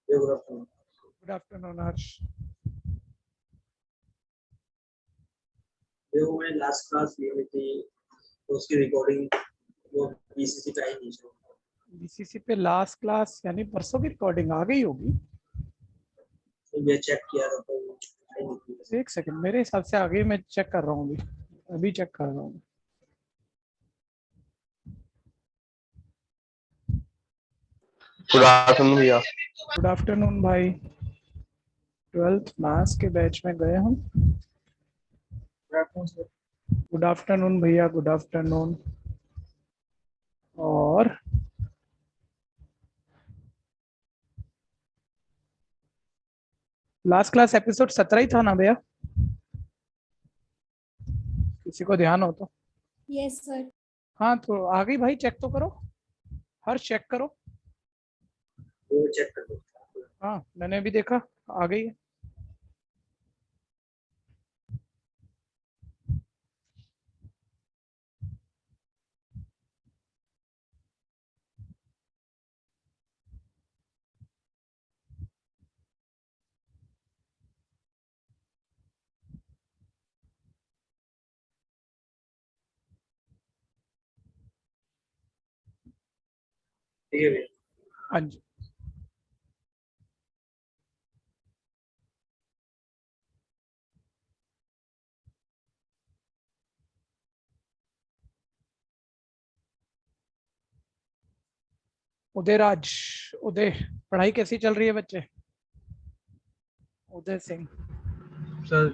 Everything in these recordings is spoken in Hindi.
गुड आफ्टरनून हर्ष। जो मैंने लास्ट क्लास ली हुई थी उसकी रिकॉर्डिंग वो बीसीसी पे आई नहीं है। बीसीसी पे लास्ट क्लास यानी परसों की रिकॉर्डिंग आ गई होगी। तो मैं चेक किया था तो आई नहीं थी। एक सेकंड, मेरे हिसाब से आ गई, मैं चेक कर रहा हूँ अभी चेक कर रहा हूँ। गुड आफ्टरनून भैया। गुड आफ्टरनून भाई। 12th मैथ्स के बैच में गए हम। गुड आफ्टरनून भैया, गुड आफ्टरनून। और लास्ट क्लास एपिसोड 17 ही था ना भैया? किसी को ध्यान हो तो? Yes sir. हाँ तो आ गई भाई, चेक तो करो। हर चेक करो। वो चेक कर दो। हाँ मैंने अभी देखा, आ गई है। ठीक है भैया। हाँ जी। उदयराज, उदय, पढ़ाई कैसी चल रही है बच्चे? उदय सिंह, सर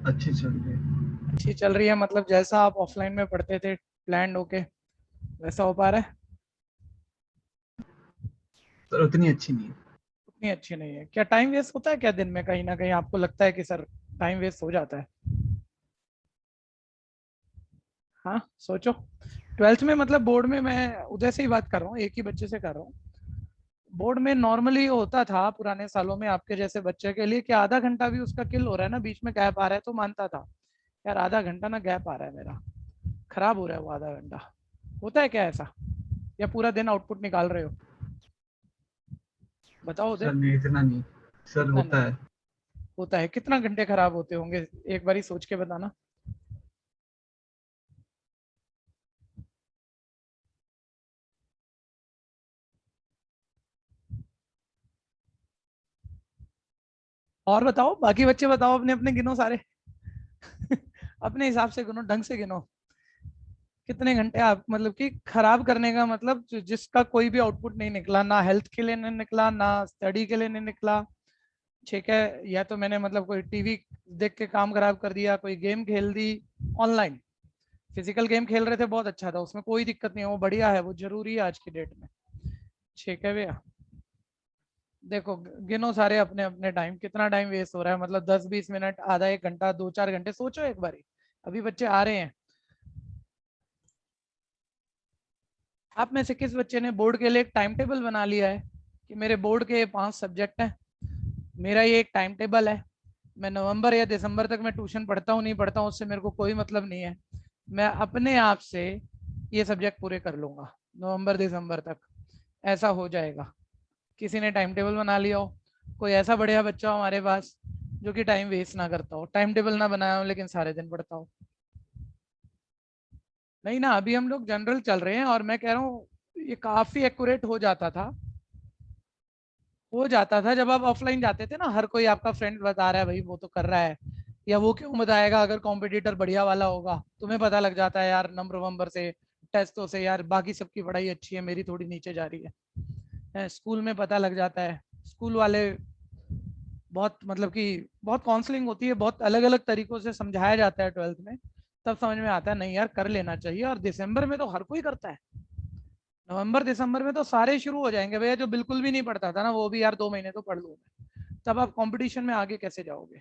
अच्छी चल रही है। अच्छी चल रही है मतलब जैसा आप ऑफलाइन में पढ़ते थे प्लान होके वैसा हो पा रहा है? सर उतनी अच्छी नहीं है। उतनी अच्छी नहीं है क्या? टाइम वेस्ट होता है क्या दिन में? कहीं ना कहीं आपको लगता है कि सर टाइम वेस्ट हो जाता है? हाँ सोचो। 12th में मतलब बोर्ड में, मैं उदय से ही बात कर रहा हूँ, एक ही बच्चे से कर रहा हूँ। बोर्ड में नॉर्मली होता था पुराने सालों में आपके जैसे बच्चे के लिए कि आधा घंटा भी उसका किल हो रहा है ना, बीच में गैप आ रहा है तो मानता था यार आधा घंटा ना गैप आ रहा है मेरा, खराब हो रहा है वो आधा घंटा। होता है क्या ऐसा, या पूरा दिन आउटपुट निकाल रहे हो? बताओ उदय। सर नहीं, इतना नहीं। सर इतना होता नहीं है। होता है? कितना घंटे खराब होते होंगे एक बारी सोच के बताना। और बताओ बाकी बच्चे, बताओ अपने अपने गिनो सारे अपने हिसाब से गिनो, ढंग से गिनो। कितने घंटे आप मतलब कि खराब करने का मतलब जिसका कोई भी आउटपुट नहीं निकला, ना हेल्थ के लिए नहीं निकला, ना स्टडी के लिए नहीं निकला, ठीक है? या तो मैंने मतलब कोई टीवी देख के काम खराब कर दिया, कोई गेम खेल दी ऑनलाइन। फिजिकल गेम खेल रहे थे बहुत अच्छा था, उसमें कोई दिक्कत नहीं है, वो बढ़िया है, वो जरूरी है आज की डेट में, ठीक है भैया? देखो गिनो सारे अपने अपने टाइम, कितना टाइम वेस्ट हो रहा है, मतलब 10-20 मिनट, आधा एक घंटा, 2-4 घंटे, सोचो एक बारी। अभी बच्चे आ रहे हैं। आप में से किस बच्चे ने बोर्ड के लिए एक टाइम टेबल बना लिया है कि मेरे बोर्ड के 5 सब्जेक्ट हैं, मेरा ये एक टाइम टेबल है, मैं नवंबर या दिसंबर तक मैं ट्यूशन पढ़ता हूँ नहीं पढ़ता हूँ उससे मेरे को कोई मतलब नहीं है, मैं अपने आप से ये सब्जेक्ट पूरे कर लूंगा नवंबर दिसंबर तक, ऐसा हो जाएगा? किसी ने टाइम टेबल बना लिया हो? कोई ऐसा बढ़िया बच्चा हो हमारे पास जो कि टाइम वेस्ट ना करता हो, टाइम टेबल ना बनाया हो लेकिन सारे दिन पढ़ता हो? नहीं ना, अभी हम लोग जनरल चल रहे हैं और मैं कह रहा हूँ ये काफी एक्यूरेट हो जाता था जब आप ऑफलाइन जाते थे ना, हर कोई आपका फ्रेंड बता रहा है भाई वो तो कर रहा है, या वो क्यों बताएगा अगर कॉम्पिटिटर बढ़िया वाला होगा, तुम्हें पता लग जाता है यार नंबर वंबर से, टेस्टों से, यार बाकी सबकी पढ़ाई अच्छी है मेरी थोड़ी नीचे जा रही है, स्कूल में पता लग जाता है, स्कूल वाले बहुत मतलब कि बहुत काउंसलिंग होती है, बहुत अलग अलग तरीकों से समझाया जाता है 12th में, तब समझ में आता है नहीं यार कर लेना चाहिए। और दिसंबर में तो हर कोई करता है, नवंबर दिसंबर में तो सारे शुरू हो जाएंगे भैया, जो बिल्कुल भी नहीं पढ़ता था ना वो भी यार 2 महीने तो पढ़ लूँ, तब आप कंपटीशन में आगे कैसे जाओगे?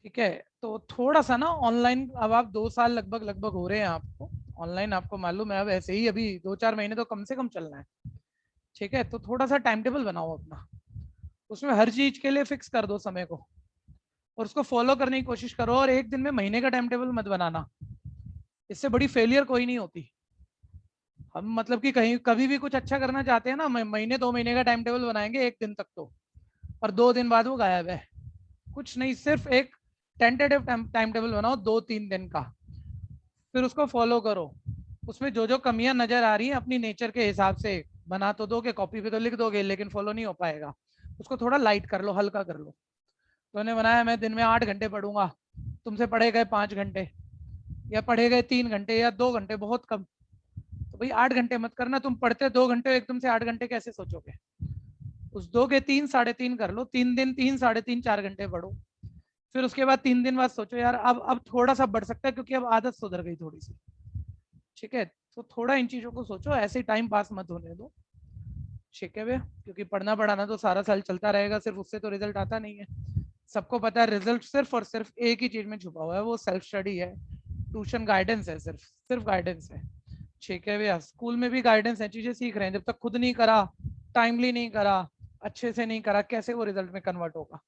ठीक है, तो थोड़ा सा ना ऑनलाइन, अब आप 2 साल लगभग लगभग हो रहे हैं आपको ऑनलाइन, आपको मालूम है अब ऐसे ही अभी 2-4 महीने तो कम से कम चलना है, ठीक है? तो थोड़ा सा टाइम टेबल बनाओ अपना, उसमें हर चीज के लिए फिक्स कर दो समय को और उसको फॉलो करने की कोशिश करो, और एक दिन में महीने का टाइम टेबल मत बनाना, इससे बड़ी फेलियर कोई नहीं होती। हम मतलब कि कहीं कभी भी कुछ अच्छा करना चाहते हैं ना, महीने 2 महीने का टाइम टेबल बनाएंगे एक दिन तक तो, और 2 दिन बाद वो गायब है। कुछ नहीं, सिर्फ एक टेंटेटिव टाइम टेबल बनाओ 2-3 दिन का, फिर उसको फॉलो करो। उसमें जो जो कमियां नजर आ रही हैं अपनी नेचर के हिसाब से बना तो दोगे, कॉपी पे तो लिख दोगे, लेकिन फॉलो नहीं हो पाएगा। उसको थोड़ा लाइट कर लो, हल्का कर लो। तो उन्होंने बनाया मैं दिन में 8 घंटे पढ़ूंगा, तुमसे पढ़े गए 5 घंटे, या पढ़े गए 3 घंटे या 2 घंटे, बहुत कम। तो भाई 8 घंटे मत करना, तुम पढ़ते 2 घंटे एकदम से 8 घंटे कैसे सोचोगे? उस 2 के 3 3.5 कर लो, 3 दिन 3 3.5 4 घंटे पढ़ो। फिर उसके बाद 3 दिन बाद सोचो यार अब थोड़ा सा बढ़ सकता है, क्योंकि अब आदत सुधर गई थोड़ी सी। ठीक है, तो थोड़ा इन चीजों को सोचो, ऐसे ही टाइम पास मत होने दो। ठीक है भैया, क्योंकि पढ़ना पढ़ाना तो सारा साल चलता रहेगा, सिर्फ उससे तो रिजल्ट आता नहीं है। सबको पता है रिजल्ट सिर्फ और सिर्फ एक ही चीज में छुपा हुआ है, वो सेल्फ स्टडी है, ट्यूशन गाइडेंस है, सिर्फ सिर्फ गाइडेंस है। ठीक है भैया, स्कूल में भी गाइडेंस है, चीजें सीख रहे हैं, जब तक खुद नहीं करा, टाइमली नहीं करा, अच्छे से नहीं करा, कैसे वो रिजल्ट में कन्वर्ट होगा?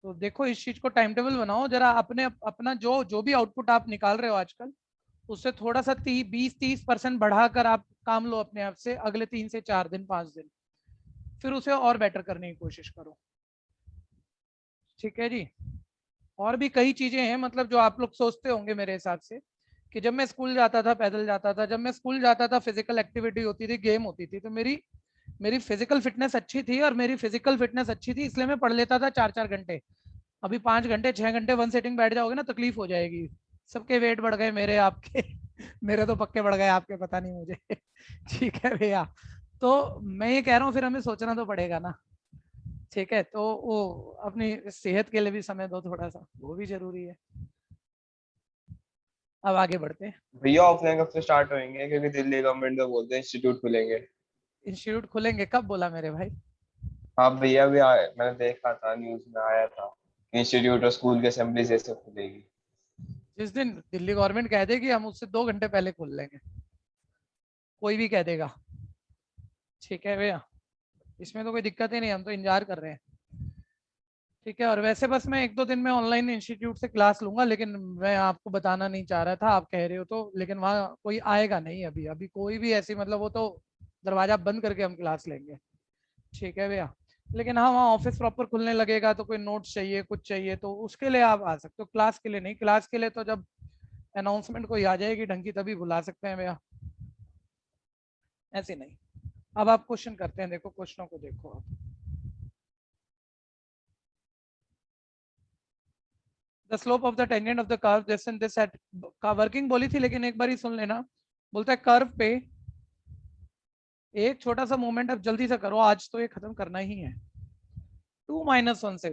तो देखो इस चीज को टाइम टेबल बनाओ जरा, अपने अपना जो जो भी आउटपुट आप निकाल रहे हो आजकल, उससे थोड़ा सा 20-30% बढ़ाकर आप काम लो अपने आप से, अगले 3 से 4 दिन 5 दिन, फिर उसे और बेटर करने की कोशिश करो। ठीक है जी। और भी कई चीजें हैं, मतलब जो आप लोग सोचते होंगे मेरे हिसाब से, कि जब मैं स्कूल जाता था पैदल जाता था, जब मैं स्कूल जाता था फिजिकल एक्टिविटी होती थी, गेम होती थी, तो मेरी मेरी फिजिकल फिटनेस अच्छी थी, और मेरी फिजिकल फिटनेस अच्छी थी इसलिए मैं पढ़ लेता था 4-4 घंटे। अभी 5 घंटे 6 घंटे वन सेटिंग बैठ जाओगे ना, तकलीफ हो जाएगी। सबके वेट बढ़ गए, मेरे आपके मेरे तो पक्के बढ़ गए, आपके पता नहीं मुझे ठीक है भैया, तो मैं ये कह रहा हूँ फिर हमें सोचना तो पड़ेगा ना। ठीक है, तो वो अपनी सेहत के लिए भी समय दो थोड़ा सा, वो भी जरूरी है। अब आगे बढ़ते हैं। भैया ऑफलाइन कब से स्टार्ट होंगे, क्योंकि दिल्ली गवर्नमेंट का बोलते हैं इंस्टीट्यूट खुलेंगे। इंस्टीट्यूट खुलेंगे कब बोला मेरे भाई? हाँ भैया, भी आए, मैंने देखा था, न्यूज में आया था, इंस्टीट्यूट और स्कूल की असेंबली जैसे खुलेगी। जिस दिन दिल्ली गवर्नमेंट कह देगी हम उससे 2 घंटे पहले खोल लेंगे, कोई भी कह देगा। ठीक है भैया, इसमें तो कोई दिक्कत ही नहीं, हम तो इंतजार कर रहे हैं। ठीक है, और वैसे बस मैं 1-2 दिन में ऑनलाइन इंस्टीट्यूट से क्लास लूंगा, लेकिन मैं आपको बताना नहीं चाह रहा था, आप कह रहे हो तो, लेकिन वहाँ कोई आएगा नहीं अभी, अभी कोई भी ऐसी, मतलब वो तो दरवाजा बंद करके हम क्लास लेंगे। ठीक है भैया, लेकिन हाँ वहाँ ऑफिस प्रॉपर खुलने लगेगा, तो कोई नोट्स चाहिए कुछ चाहिए तो उसके लिए आप आ सकते हो, क्लास के लिए नहीं। क्लास के लिए तो जब अनाउंसमेंट कोई आ जाएगी ढंग की तभी बुला सकते हैं भैया, ऐसे नहीं। अब आप क्वेश्चन करते हैं, देखो क्वेश्चनों को देखो आप। The slope of the tangent of the curve this and this eight, का वर्किंग बोली थी लेकिन एक बार ही सुन लेना। बोलता है कर्व पे एक छोटा सा मूवमेंट, अब जल्दी से करो, आज तो ये खत्म करना ही है। 2-1 से,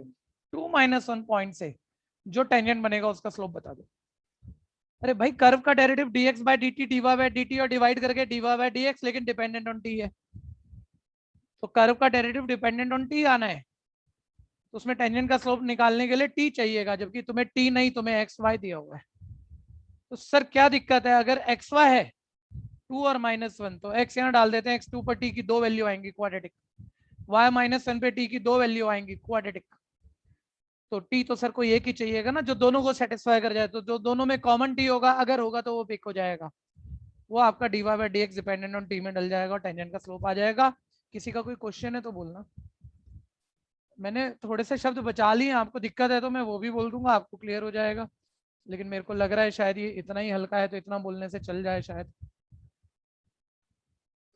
2-1 पॉइंट से जो टेंजेंट बनेगा उसका स्लोप बता दो। अरे भाई कर्व का derivative dx by dt, dy by dt और डिवाइड करके dy बाय dx, लेकिन डिपेंडेंट ऑन t है, तो कर्व का डेरिवेटिव डिपेंडेंट ऑन t आना है, तो उसमें टेंजेंट का स्लोप निकालने के लिए t चाहिएगा, जबकि तुम्हें t नहीं, तुम्हें एक्स वाई दिया हुआ है। तो सर क्या दिक्कत है, अगर एक्स वाई है 2 और -1, तो x यहाँ डाल देते हैं, x2 पर t की 2 वैल्यू आएंगी क्वाड्रेटिक, y-1 पे t की 2 वैल्यू आएंगी क्वाड्रेटिक। तो t तो सर को एक ही चाहिएगा ना जो दोनों को सेटिस्फाई कर जाए, तो जो दोनों में कॉमन t होगा, अगर होगा तो वो पिक हो जाएगा, वो आपका dy by dx dependent on t में डल जाएगा और टेंजेंट का स्लोप आ जाएगा। किसी का कोई क्वेश्चन है तो बोलना। मैंने थोड़े से शब्द बचा लिए, आपको दिक्कत है तो मैं वो भी बोल दूंगा, आपको क्लियर हो जाएगा, लेकिन मेरे को लग रहा है शायद ये इतना ही हल्का है, तो इतना बोलने से चल जाए शायद।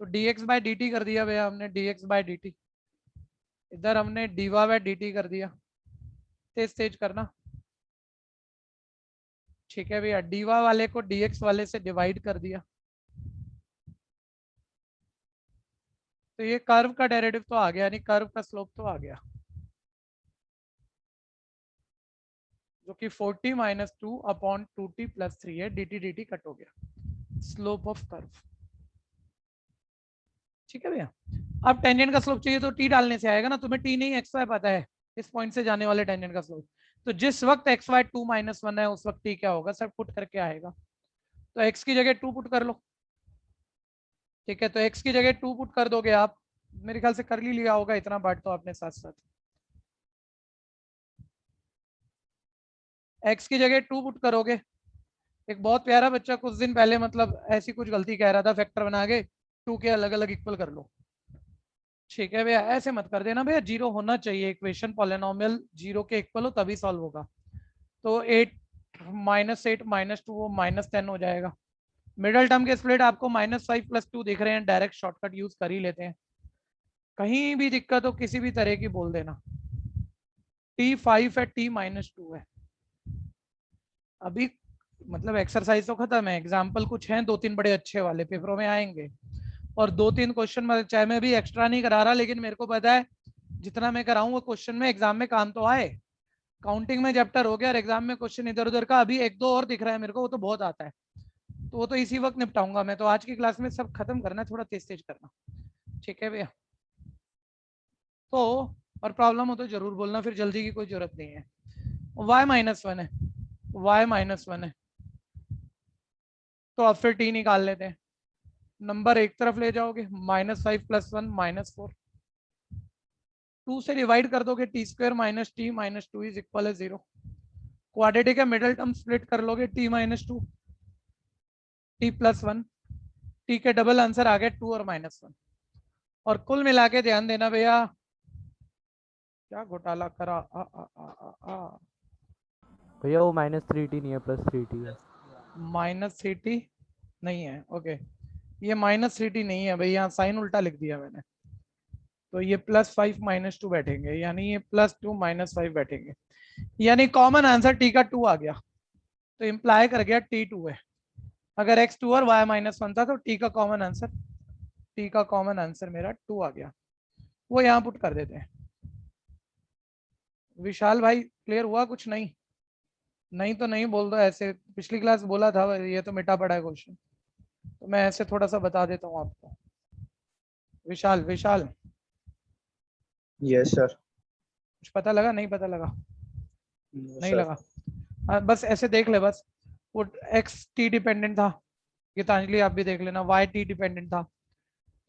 तो dx बाय dt कर दिया भैया हमने, dx बाय dt, इधर हमने dy बाय dt कर दिया, तेज तेज करना। ठीक है भैया, dy वाले को dx वाले से डिवाइड कर दिया, तो ये कर्व का डेरिवेटिव तो आ गया, यानी कर्व का स्लोप तो आ गया, जो कि 40-2/2t+3 है, dt dt कट हो गया, स्लोप ऑफ कर्व। ठीक है भैया, अब टेंजेंट का स्लोप चाहिए तो t डालने से आएगा ना, तुम्हें t नहीं एक्स वाई पता है, इस पॉइंट से जाने वाले टेंजेंट का स्लोप, तो जिस वक्त एक्स वाई 2-1 है उस वक्त t क्या होगा सर, पुट करके आएगा, तो x की जगह 2 पुट कर लो। ठीक है, तो x की जगह 2 पुट कर दोगे आप, मेरे ख्याल से कर ही लिया होगा इतना पार्ट तो आपने साथ साथ। x की जगह 2 पुट करोगे, एक बहुत प्यारा बच्चा कुछ दिन पहले मतलब ऐसी कुछ गलती कह रहा था, फैक्टर बना के 2 के अलग अलग इक्वल कर लो। ठीक है भैया, ऐसे मत कर देना भैया, जीरो होना चाहिए इक्वेशन, पॉलिनोमियल जीरो के इक्वल हो तभी सॉल्व होगा। तो 8 -8 -2 वो -10 हो जाएगा। मिडल टर्म के स्प्लिट आपको -5 + 2 दिख रहे हैं, डायरेक्ट शॉर्टकट यूज कर ही लेते हैं। कहीं भी दिक्कत हो किसी भी तरह की बोल देना। T5 है, T -2 है। अभी मतलब एक्सरसाइज तो खत्म है, एग्जाम्पल कुछ हैं 2-3 बड़े अच्छे वाले पेपरों में आएंगे, और 2-3 क्वेश्चन चाहे मैं भी एक्स्ट्रा नहीं करा रहा, लेकिन मेरे को पता है जितना मैं कराऊं वो क्वेश्चन में एग्जाम में काम तो आए। काउंटिंग में चैप्टर हो गया और एग्जाम में क्वेश्चन इधर उधर का अभी 1-2 और दिख रहा है मेरे को, वो तो बहुत आता है, तो वो तो इसी वक्त निपटाऊंगा मैं। तो आज की क्लास में सब खत्म करना है, थोड़ा तेज तेज करना, ठीक है भैया। तो और प्रॉब्लम हो तो जरूर बोलना, फिर जल्दी की कोई जरूरत नहीं है। y -1 है, y -1 है, तो अब फिर t निकाल लेते हैं। नंबर एक तरफ ले जाओगे, -5 + 1 -4, 2 से डिवाइड कर दोगे, t² - t -2 इज इक्वल है 0। क्वाड्रेटिक है, मिडिल टर्म स्प्लिट कर लोगे, t -2 t + 1, t के डबल आंसर आ गया 2 और -1। और कुल मिला के ध्यान देना भैया, क्या घोटाला करा भैया वो -3t नहीं है, +3t है। -3t नहीं है, ओके, ये -3t नहीं है भाई, यहाँ साइन उल्टा लिख दिया मैंने, तो ये +5 -2 बैठेंगे, यानी ये +2 -5 बैठेंगे, यानी कॉमन आंसर t का 2 आ गया, तो इम्प्लाई कर गया t2 है। अगर x2 और y -1 था तो t का कॉमन आंसर मेरा 2 आ गया, वो यहाँ पुट कर देते हैं। विशाल भाई क्लियर हुआ? कुछ नहीं? नहीं तो नहीं बोल दो, ऐसे पिछली क्लास बोला था, ये तो मिटा पड़ा है क्वेश्चन, तो मैं ऐसे थोड़ा सा बता देता हूँ आपको। विशाल यस सर। कुछ पता लगा? नहीं पता लगा? नो नहीं सर। लगा? बस ऐसे देख ले, बस वो एक्स टी डिपेंडेंट था, गीतांजलि आप भी देख लेना, वाई टी डिपेंडेंट था,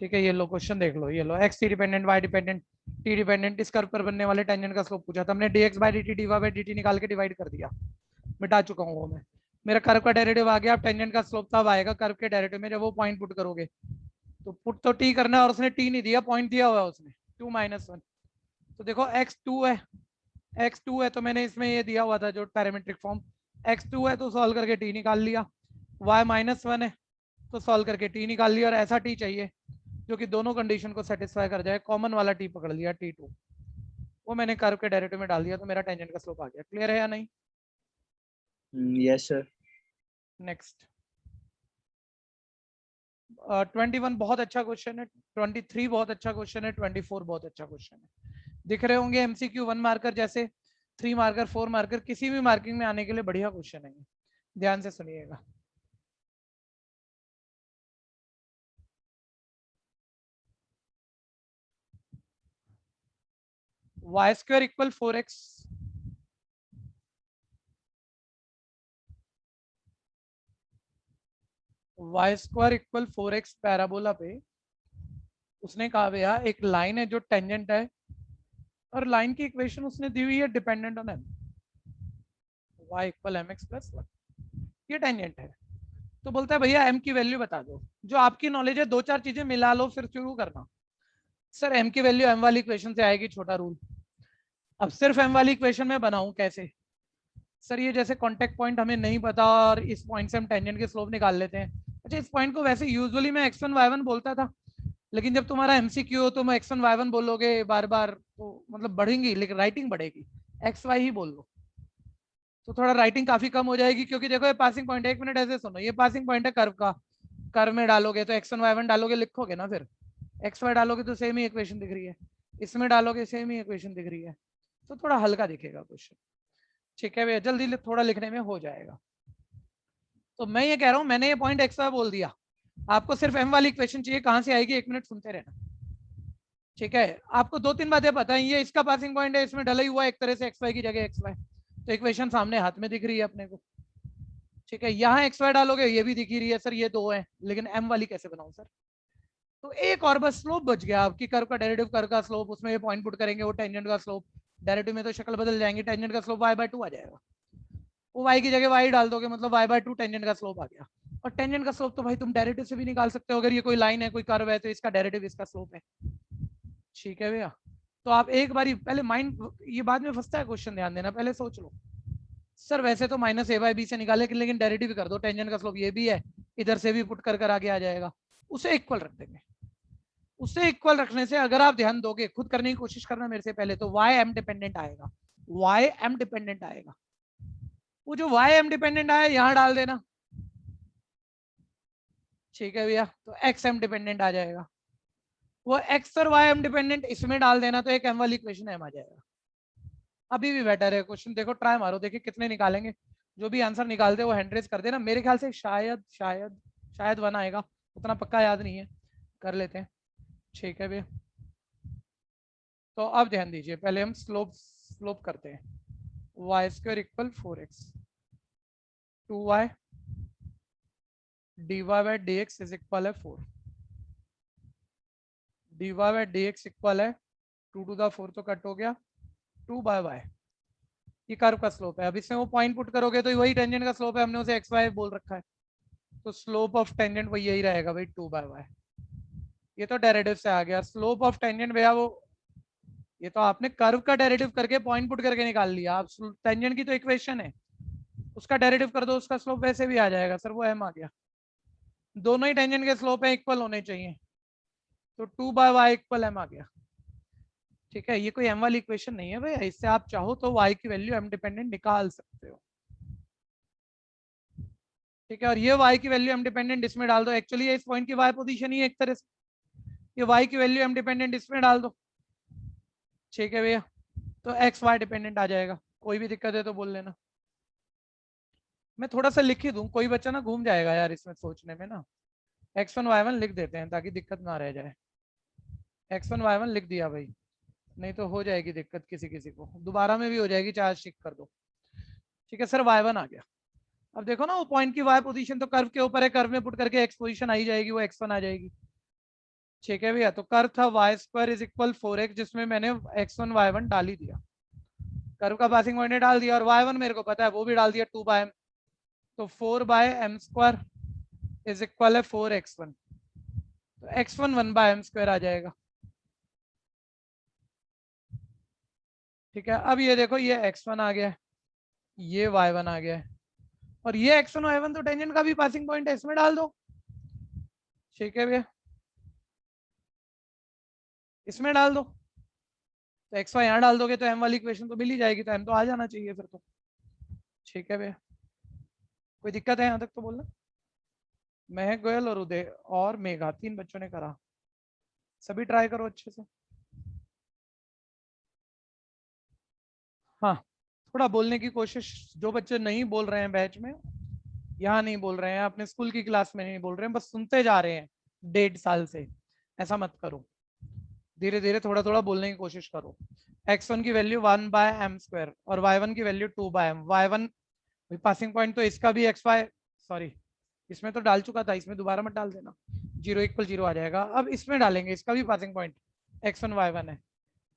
ठीक है। ये लो क्वेश्चन देख लो, ये लो, x t dependent, y dependent, t dependent, इस कर्व पर बनने वाले टेंजेंट का स्लोप पूछा था हमने, dx/dt dy/dt निकाल के डिवाइड कर दिया, मिटा चुका हूँ वो मैं। मेरा कर्व का डेरिवेटिव आ गया, अब टेंजेंट का स्लोप तब आएगा कर्व के डेरिवेटिव में जब वो पॉइंट पुट करोगे, तो पुट तो टी करना है, और उसने टी नहीं दिया, पॉइंट दिया हुआ है उसने 2 -1। तो देखो x2 है तो मैंने इसमें ये दिया हुआ था जो पैरामीट्रिक फॉर्म, x2 है तो सॉल्व करके t निकाल लिया, y -1 है तो सॉल्व करके t निकाल लिया, और ऐसा t चाहिए जो कि दोनों कंडीशन को सेटिस्फाई कर जाए, कॉमन वाला t पकड़ लिया, t2, वो मैंने कर्व के डेरिवेटिव में डाल दिया, तो मेरा टेंजेंट का स्लोप आ गया। क्लियर है या नहीं? Yes sir. नेक्स्ट 21 बहुत अच्छा क्वेश्चन है, 23 बहुत अच्छा क्वेश्चन है, 24 बहुत अच्छा क्वेश्चन है। दिख रहे होंगे MCQ 1 मार्कर जैसे, 3 मार्कर 4 मार्कर किसी भी मार्किंग में आने के लिए बढ़िया क्वेश्चन है, ध्यान से सुनिएगा। y² = 4x, y² = 4x parabola पे उसने कहा भैया एक लाइन है जो टेंजेंट है, और लाइन की इक्वेशन उसने दी हुई है dependent on m, y = mx + 1, ये टेंजेंट है। तो बोलता है भैया m की वैल्यू बता दो, जो आपकी नॉलेज है 2-4 चीजें मिला लो फिर शुरू करना। सर m की वैल्यू m वाली इक्वेशन से आएगी, छोटा रूल। अब सिर्फ m वाली इक्वेशन में बनाऊं कैसे? सर ये जैसे कांटेक्ट पॉइंट हमें नहीं पता और इस पॉइंट से हम टेंजेंट के स्लोप निकाल लेते हैं। अच्छा, इस पॉइंट को वैसे यूजुअली मैं x1 y1 बोलता था, लेकिन जब तुम्हारा MCQ हो तो मैं x1 y1 बोलोगे बार बार तो मतलब बढ़ेंगी, लेकिन राइटिंग बढ़ेगी, xy ही बोल लो, तो थोड़ा राइटिंग काफी कम हो जाएगी। क्योंकि देखो ये पासिंग पॉइंट है, 1 मिनट ऐसे सुनो, ये पासिंग पॉइंट है कर्व का, कर्व में डालोगे तो x1 y1 डालोगे, लिखोगे ना, फिर xy डालोगे तो सेम ही इक्वेशन दिख रही है, इसमें डालोगे सेम ही इक्वेशन दिख रही है, तो थोड़ा हल्का दिखेगा क्वेश्चन, ठीक है भैया, जल्दी थोड़ा लिखने में हो जाएगा। तो मैं ये कह रहा हूँ, मैंने ये पॉइंट xy बोल दिया, आपको सिर्फ m वाली इक्वेशन चाहिए, कहां से आएगी 1 मिनट सुनते रहना, ठीक है। आपको 2-3 बातें पता है, ये इसका पासिंग पॉइंट है, इसमें डला ही हुआ एक तरह से xy की जगह xy, तो इक्वेशन सामने हाथ में दिख रही है अपने को, ठीक है। यहाँ xy डालोगे ये भी दिख ही रही है, सर ये 2 है, लेकिन m वाली कैसे बनाऊं सर? तो एक और बस स्लोप बच गया आपकी, कर्व का डेरिवेटिव, कर्व का स्लोप, उसमें ये पॉइंट पुट करेंगे, वो टेंजेंट का स्लोप, डेरिवेटिव में तो शक्ल बदल जाएंगी, टेंजेंट का स्लोप y/2 आ जाएगा, वो y की जगह y डाल दोगे, मतलब y/2 टेंजेंट का स्लोप आ गया। और टेंजेंट का स्लोप तो भाई तुम डेरिवेटिव से भी निकाल सकते हो, अगर ये कोई लाइन है, कोई कर्व है, तो इसका डेरिवेटिव इसका स्लोप है। ठीक है भैया, तो आप एक बारी पहले माइंड, ये बाद में फंसता है क्वेश्चन, ध्यान देना, पहले सोच लो। सर वैसे तो -a/b से निकाले, लेकिन डेरिवेटिव कर दो, टेंजेंट का स्लोप ये भी है, इधर से भी पुट कर आगे आ जाएगा, उसे इक्वल रख देंगे। उसे इक्वल रखने से अगर आप ध्यान दोगे, खुद करने की कोशिश करना मेरे से पहले, तो वाई एम डिपेंडेंट आएगा, वाई एम डिपेंडेंट आएगा। वो जो वाई एम डिपेंडेंट आया यहां डाल देना, ठीक है भैया, तो एक्स एम डिपेंडेंट आ जाएगा। वो एक्स और वाई एम डिपेंडेंट इसमें डाल देना, तो एक एम वाली इक्वेशन एम आ जाएगा। अभी भी बेटर है क्वेश्चन, देखो ट्राई मारो, देखिए कितने निकालेंगे। जो भी आंसर निकालते वो हैंड रेज कर देना, मेरे ख्याल से शायद शायद शायद 1 आएगा, उतना पक्का याद नहीं है, कर लेते हैं। ठीक है भैया, तो अब ध्यान दीजिए, पहले हम स्लोप स्लोप करते हैं। y² equal 4x 2y dy/dx is equal है 4, dy/dx इक्वल है 2 to the 4 तो कट हो गया 2/y, ये कर्व का स्लोप है। अब इसमें वो पॉइंट पुट करोगे तो वही टेंजेंट का स्लोप है, हमने उसे xy बोल रखा है, तो स्लोप ऑफ टेंजेंट वही यही रहेगा भाई 2/y। ये तो डेरिवेटिव से आ गया। स्लोप ऑफ टेंजेंट भैया वो, ये तो आपने कर्व का डेरिवेटिव करके पॉइंट पुट करके निकाल लिया, आप टेंजेंट की तो इक्वेशन है, उसका डेरिवेटिव कर दो, उसका स्लोप वैसे भी आ जाएगा। सर वो m आ गया, दोनों ही टेंजेंट के स्लोप है इक्वल होने चाहिए, तो 2/y इक्वल m आ गया। ठीक है, ये कोई m वाली इक्वेशन नहीं है भैया, इससे आप चाहो तो y की वैल्यू m डिपेंडेंट निकाल सकते हो। ठीक है, और ये y की वैल्यू m डिपेंडेंट इसमें डाल दो, एक्चुअली इस पॉइंट की y पोजीशन ही है एक तरह से, ये y की वैल्यू m डिपेंडेंट इसमें डाल दो। ठीक है भैया, तो x y डिपेंडेंट आ जाएगा। कोई भी दिक्कत है तो बोल लेना, मैं थोड़ा सा लिख ही दूं, कोई बच्चा ना घूम जाएगा यार इसमें सोचने में ना। x1 y1 लिख देते हैं ताकि दिक्कत ना रह जाए। x1 y1 लिख दिया भाई, नहीं तो हो जाएगी दिक्कत किसी किसी को, दोबारा में भी हो जाएगी, चार्ज टिक कर दो। ठीक है सर, y1 आ गया। अब देखो ना, वो पॉइंट की y पोजीशन तो कर्व के ऊपर है, कर्व में पुट करके x पोजीशन आई जाएगी, वो x1 आ जाएगी। ठीक है भैया, तो कर्व था y² इज इक्वल 4x, जिसमें मैंने x1 y1 डाल ही दिया, कर्व का पासिंग पॉइंट डाल दिया, और y1 मेरे को पता है वो भी डाल दिया 2/m, तो 4/m² इज इक्वल है 4x1, तो x1 1/m² आ जाएगा। ठीक है, अब ये देखो, ये x1 आ गया है, ये y1 आ गया है, और ये x1 y1 तो टेंजेंट का भी पासिंग पॉइंट है, इसमें डाल दो। ठीक है भैया, इसमें डाल दो, तो एक्स वाई यहाँ डाल दोगे तो m वाली इक्वेशन तो मिल ही जाएगी, तो m तो आ जाना चाहिए फिर तो। ठीक है भैया, कोई दिक्कत है यहाँ तक तो बोलना। महक, गोयल और उदय और मेघा, 3 बच्चों ने करा, सभी ट्राई करो अच्छे से। हाँ, थोड़ा बोलने की कोशिश, जो बच्चे नहीं बोल रहे हैं बैच में, यहाँ नहीं बोल रहे हैं, अपने स्कूल की क्लास में नहीं बोल रहे हैं, बस सुनते जा रहे हैं 1.5 साल से, ऐसा मत करो, धीरे धीरे थोड़ा थोड़ा बोलने की कोशिश करो। x1 की वैल्यू 1/m² और y1 की value 2/m, y1 passing point तो इसका भी एक्स वाई, सॉरी इसमें तो डाल चुका था, इसमें दोबारा मत डाल देना, 0 = 0 आ जाएगा। अब इसमें डालेंगे, इसका भी पासिंग पॉइंट x1 y1 है,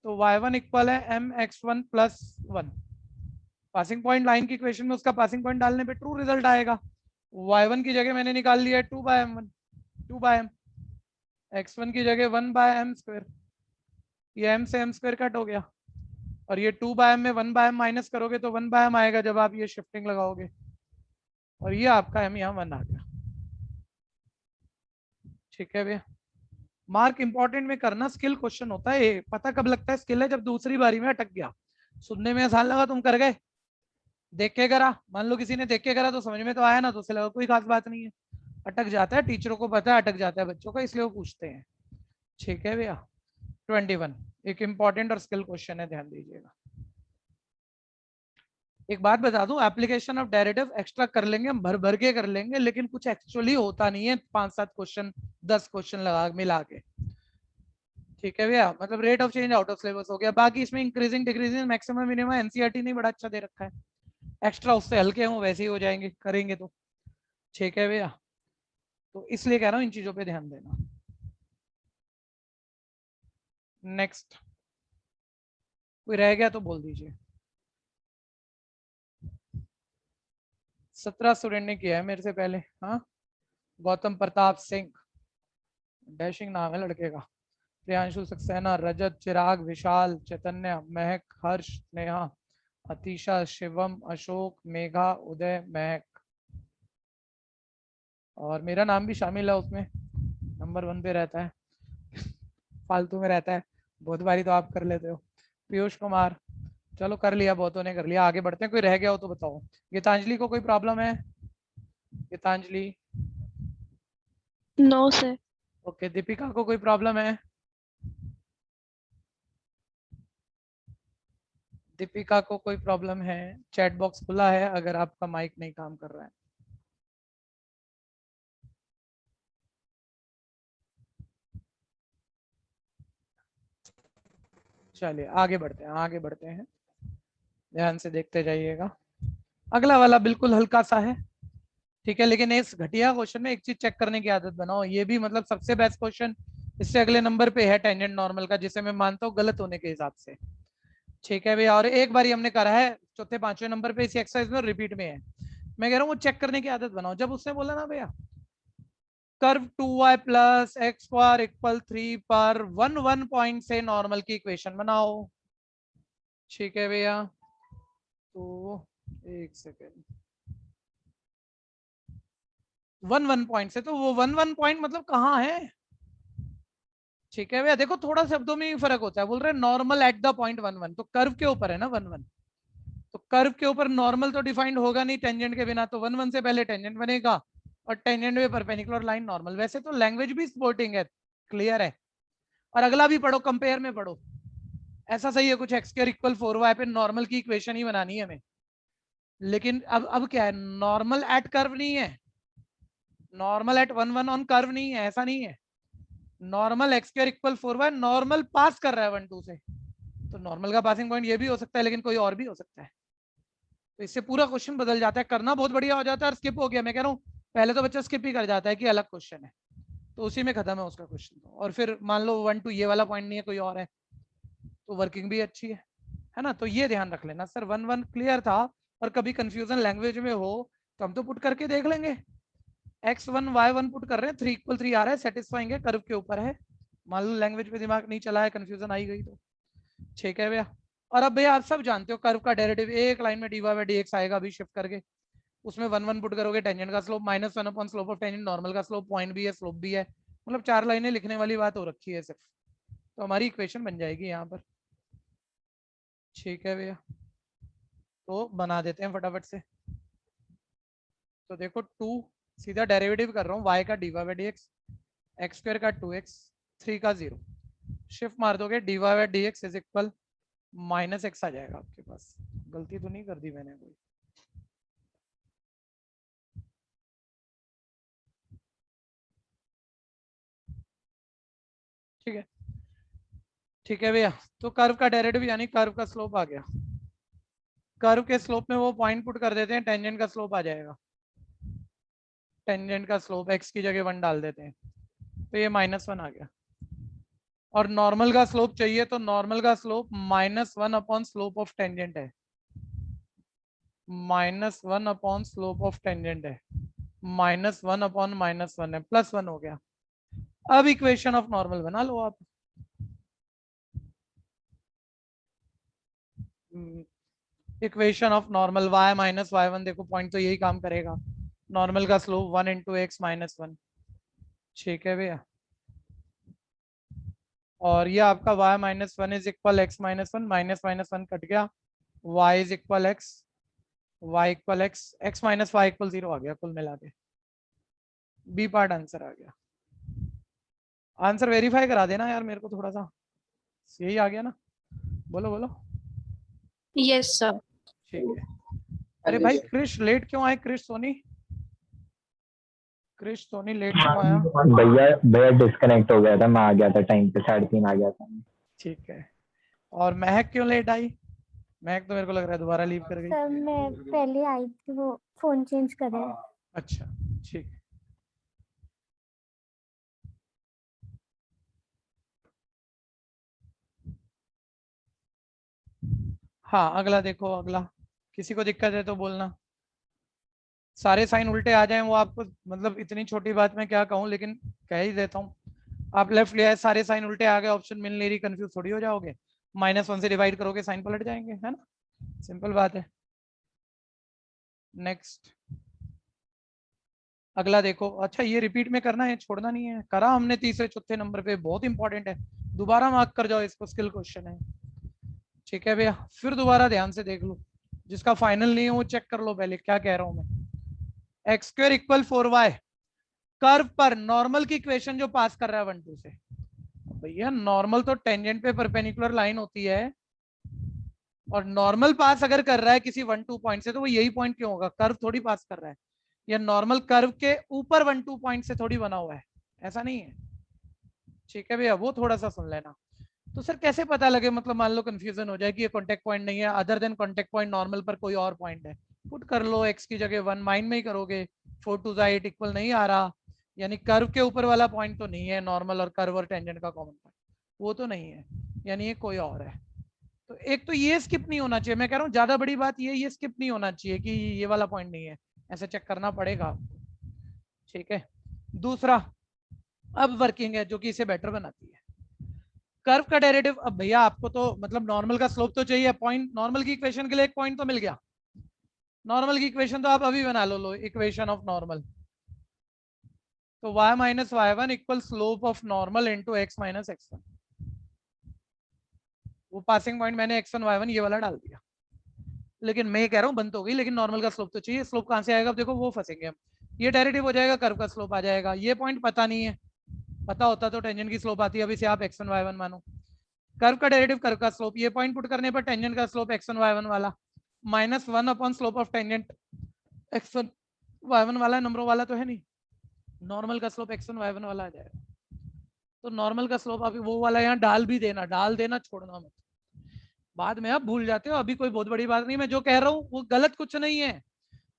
तो y1 इक्वल है mx1 + 1, पासिंग पॉइंट लाइन की इक्वेशन में उसका पासिंग पॉइंट डालने पे ट्रू रिजल्ट आएगा। y1 की जगह मैंने निकाल लिया है 2/m1, 2/m, x1 की जगह 1/m², ये m से m² कट हो गया, और ये 2/m में 1/m माइनस करोगे तो 1/m आएगा जब आप ये शिफ्टिंग लगाओगे, और ये आपका m यहाँ 1 आ गया। ठीक है भैया, मार्क इंपॉर्टेंट में करना, स्किल क्वेश्चन होता है ये, पता कब लगता है स्किल है, जब दूसरी बारी में अटक गया, सुनने में आसान लगा तुम कर गए, देख के करा, मान लो किसी ने देख के करा तो समझ में तो आया ना, तो उसे लगा कोई खास बात नहीं है, अटक जाता है, टीचरों को पता है अटक जाता है बच्चों का, इसलिए वो पूछते हैं। ठीक है भैया, 21 एक इंपॉर्टेंट और स्किल क्वेश्चन है, ध्यान दीजिएगा। एक बात बता दूं, एप्लीकेशन ऑफ डेरिवेटिव एक्स्ट्रा कर लेंगे हम, भर भर के कर लेंगे, लेकिन कुछ एक्चुअली होता नहीं है, 5-7 क्वेश्चन 10 क्वेश्चन लगा मिला के। ठीक है भैया, मतलब rate of change out of syllabus हो गया, बाकी इसमें increasing decreasing maximum minimum NCERT नहीं बड़ा अच्छा दे रखा है, एक्स्ट्रा उससे हल्के हों वैसे ही हो जाएंगे करेंगे तो। ठीक है भैया, तो इसलिए कह रहा हूँ इन चीजों पे ध्यान देना। नेक्स्ट कोई रह गया तो बोल दीजिए। 17 स्टूडेंट ने किया है मेरे से पहले। हाँ, गौतम प्रताप सिंह, डैशिंग नाम है लड़के का। प्रियांशु सक्सेना, रजत, चिराग, विशाल, चैतन्य, महक, हर्ष, नेहा, अतीशा, शिवम, अशोक, मेघा, उदय, महक, और मेरा नाम भी शामिल है उसमें, नंबर 1 पे रहता है, फालतू में रहता है, बहुत बारी तो आप कर लेते हो। पीयूष कुमार, चलो कर लिया, बहुतों ने कर लिया, आगे बढ़ते हैं। कोई रह गया हो तो बताओ। गीतांजलि को कोई प्रॉब्लम है? Geetanjali, no sir. Okay. Deepika को कोई प्रॉब्लम है? दीपिका को कोई प्रॉब्लम है? चैट बॉक्स खुला है अगर आपका माइक नहीं काम कर रहा है। चलिए आगे बढ़ते हैं, आगे बढ़ते हैं, ध्यान से देखते जाइएगा। अगला वाला बिल्कुल हल्का सा है, ठीक है, लेकिन इस घटिया क्वेश्चन में एक चीज चेक करने की आदत बनाओ, ये भी मतलब सबसे बेस्ट क्वेश्चन इससे अगले नंबर पे है टेंजेंट नॉर्मल का, जिसे मैं मानता हूँ गलत होने के हिसाब से। ठीक है भैया, और एक बार हमने करा है, चौथे पांचवें नंबर पे इसी एक्सरसाइज में रिपीट में है। मैं कह रहा हूँ वो चेक करने की आदत बनाओ। जब उसने बोला ना भैया curve 2y plus x square equal 3 पर 1 पॉइंट से नॉर्मल की इक्वेशन बनाओ। ठीक है भैया, तो एक सेकेंड, 1 पॉइंट से, तो वो 1 पॉइंट मतलब कहाँ है? ठीक है भैया, देखो थोड़ा शब्दों में ही फर्क होता है। बोल रहे नॉर्मल एट द पॉइंट 1 तो कर्व के ऊपर है ना 1 तो कर्व के ऊपर नॉर्मल तो डिफाइंड होगा नहीं टेंजेंट के बिना, तो 1 से पहले टेंजेंट बनेगा और टेंजेंट में परपेंडिकुलर लाइन नॉर्मल। वैसे तो लैंग्वेज भी सपोर्टिंग है, क्लियर है। और अगला भी पढ़ो, कंपेयर में पढ़ो, ऐसा सही है कुछ एक्स स्क्वायर इक्वल 4y पे नॉर्मल की इक्वेशन ही बनानी है हमें। लेकिन अब क्या है, नॉर्मल एट कर्व नहीं है, नॉर्मल एट 1 ऑन कर्व नहीं है, ऐसा नहीं है। Normal x square equal 4y normal pass कर रहा है 1 2 से, तो नॉर्मल का पासिंग पॉइंट ये भी हो सकता है, लेकिन कोई और भी हो सकता है। तो इससे पूरा क्वेश्चन बदल जाता है, करना बहुत बढ़िया हो जाता है और स्किप हो गया। मैं कह रहा हूँ पहले तो बच्चा स्किप ही कर जाता है कि अलग क्वेश्चन है, तो उसी में खत्म है उसका क्वेश्चन। तो और फिर मान लो 1 2 ये वाला पॉइंट नहीं है, कोई और है, तो वर्किंग भी अच्छी है ना। तो ये ध्यान रख लेना सर, 1 क्लियर था, और कभी कंफ्यूजन लैंग्वेज में हो तो हम तो पुट करके देख लेंगे। x1 y1 पुट कर रहे हैं, 3 इक्वल 3 आ रहा है, सेटिस्फाइंग है, कर्व के ऊपर है। मान लो लैंग्वेज पे दिमाग नहीं चला है, कंफ्यूजन आई गई तो। ठीक है भैया, और अब भैया आप सब जानते हो कर्व का डेरिवेटिव एक लाइन में dy बाई dx आएगा, अभी शिफ्ट करके उसमें 1 पुट करोगे, टेंजेंट का slope -1 upon slope of tangent, normal का स्लोप पॉइंट भी है, स्लोप भी है, मतलब 4 लाइनें लिखने वाली बात हो रखी है सिर्फ, तो हमारी इक्वेशन बन जाएगी यहाँ पर। ठीक है भैया, तो बना देते हैं फटाफट से। तो देखो 2 सीधा डेरिवेटिव कर रहा हूँ y का dy by dx, x square का 2x, 3 का 0, शिफ्ट मार दोगे dy by dx is equal -x आ जाएगा आपके पास। गलती तो नहीं कर दी मैंने कोई? ठीक है, ठीक है भैया, तो कर्व का डेरिवेटिव यानी कर्व का स्लोप आ गया। कर्व के स्लोप में वो पॉइंट पुट कर देते हैं, टेंजेंट का स्लोप आ जाएगा, टेंजेंट का स्लोप x की जगह 1 डाल देते हैं, तो ये -1 आ गया। और नॉर्मल का स्लोप चाहिए, तो नॉर्मल का slope -1 upon slope of tangent है, -1 अपॉन स्लोप ऑफ टेंजेंट है, -1 अपॉन -1 है, +1 हो गया। अब इक्वेशन ऑफ नॉर्मल बना लो आप। Equation of normal y minus y1, देखो पॉइंट तो यही काम करेगा, नॉर्मल का स्लोप 1 इंटू एक्स माइनस 1। ठीक है भैया, और ये आपका y minus 1 is equal X minus 1, -1 cut गया, y is equal X, y equal X, X minus Y equal 0 आ गया कुल मिला के। बी पार्ट आंसर आ गया। आंसर वेरीफाई करा देना यार मेरे को थोड़ा सा, यही आ गया ना? बोलो बोलो। Yes sir. ठीक है। अरे भाई क्रिश लेट क्यों आए? क्रिश सोनी, क्रिश सोनी लेट क्यों आया? भैया भैया डिस्कनेक्ट हो गया था, मैं आ गया था टाइम पे, 3:30 आ गया था। ठीक है, और महक क्यों लेट आई? महक तो मेरे को लग रहा है दोबारा लीव कर गई। सर मैं पहले आई थी, वो फोन चेंज कर रहे हैं। अच्छा ठीक है, हाँ अगला देखो, अगला किसी को दिक्कत है तो बोलना। सारे साइन उल्टे आ जाएं, वो आपको मतलब इतनी छोटी बात में क्या कहूँ, लेकिन कह ही देता हूँ। आप लेफ्ट लिया है, सारे साइन उल्टे आ गए, ऑप्शन मिल नहीं रही, कंफ्यूज थोड़ी हो जाओगे। -1 से डिवाइड करोगे, साइन पलट जाएंगे, है ना, सिंपल बात है। नेक्स्ट अगला देखो। अच्छा ये रिपीट में करना है, छोड़ना नहीं है। करा हमने तीसरे चौथे नंबर पे, बहुत इंपॉर्टेंट है, दोबारा मार्क कर जाओ इसको, स्किल क्वेश्चन है। ठीक है भैया, फिर दोबारा ध्यान से देख लो, जिसका फाइनल नहीं है वो चेक कर लो पहले क्या कह रहा हूं मैं। x² = 4y, कर्व पर नॉर्मल की इक्वेशन जो पास कर रहा है 1 2 से। भैया नॉर्मल तो टेंजेंट पे परपेंडिकुलर लाइन होती है, और नॉर्मल पास अगर कर रहा है किसी 1 2 पॉइंट से तो वो यही पॉइंट क्यों होगा, कर्व थोड़ी पास कर रहा है, या नॉर्मल कर्व के ऊपर 1 2 पॉइंट से थोड़ी बना हुआ है, ऐसा नहीं है। ठीक है भैया, वो थोड़ा सा सुन लेना। तो सर कैसे पता लगे, मतलब मान लो कंफ्यूजन हो जाए कि ये कॉन्टेक्ट पॉइंट नहीं है, other than contact point normal पर कोई और पॉइंट है, पुट कर लो, x की जगह 1, माइंड में ही करोगे, 4 2 8 इक्वल नहीं आ रहा, यानी कर्व के ऊपर वाला पॉइंट तो नहीं है, नॉर्मल और कर्व और टेंजेंट का कॉमन पॉइंट वो तो नहीं है, यानी ये कोई और है। तो एक तो ये स्किप नहीं होना चाहिए, मैं कह रहा हूँ ज्यादा बड़ी बात ये स्किप नहीं होना चाहिए कि ये वाला पॉइंट नहीं है, ऐसा चेक करना पड़ेगा आपको। ठीक है, दूसरा अब वर्किंग है जो कि इसे बेटर बनाती है, कर्व का डेरिवेटिव। अब भैया आपको तो मतलब नॉर्मल का स्लोप तो चाहिए, पॉइंट नॉर्मल की इक्वेशन के लिए एक पॉइंट तो मिल गया, नॉर्मल की इक्वेशन तो आप अभी बना लो इक्वेशन ऑफ नॉर्मल। तो y - y1 equal slope of normal into x - x1, वो पासिंग पॉइंट मैंने x1 y1 ये वाला डाल दिया, लेकिन मैं कह रहा हूँ बंद तो गई, लेकिन नॉर्मल का स्लोप तो चाहिए। स्लोप कहां से आएगा, अब देखो वो फंसेंगे हम, ये डेरिवेटिव हो जाएगा, कर्व का स्लोप आ जाएगा, ये पॉइंट पता नहीं है, पता होता तो टेंजेंट की स्लोप आती है, अभी से आप x1 y1 मानो, कर्व का डेरिवेटिव कर्व का स्लोप, ये पॉइंट पुट करने पर टेंजेंट का स्लोप x1 y1 वाला, -1 upon slope of tangent x1 y1 वाला, नंबरों वाला तो है नहीं, नॉर्मल का स्लोप x1 y1 वाला आ जाएगा। तो नॉर्मल का स्लोप अभी वो वाला यहाँ डाल भी देना, डाल देना, छोड़ना मत, बाद में आप भूल जाते हो, अभी कोई बहुत बड़ी बात नहीं, मैं जो कह रहा हूँ वो गलत कुछ नहीं है,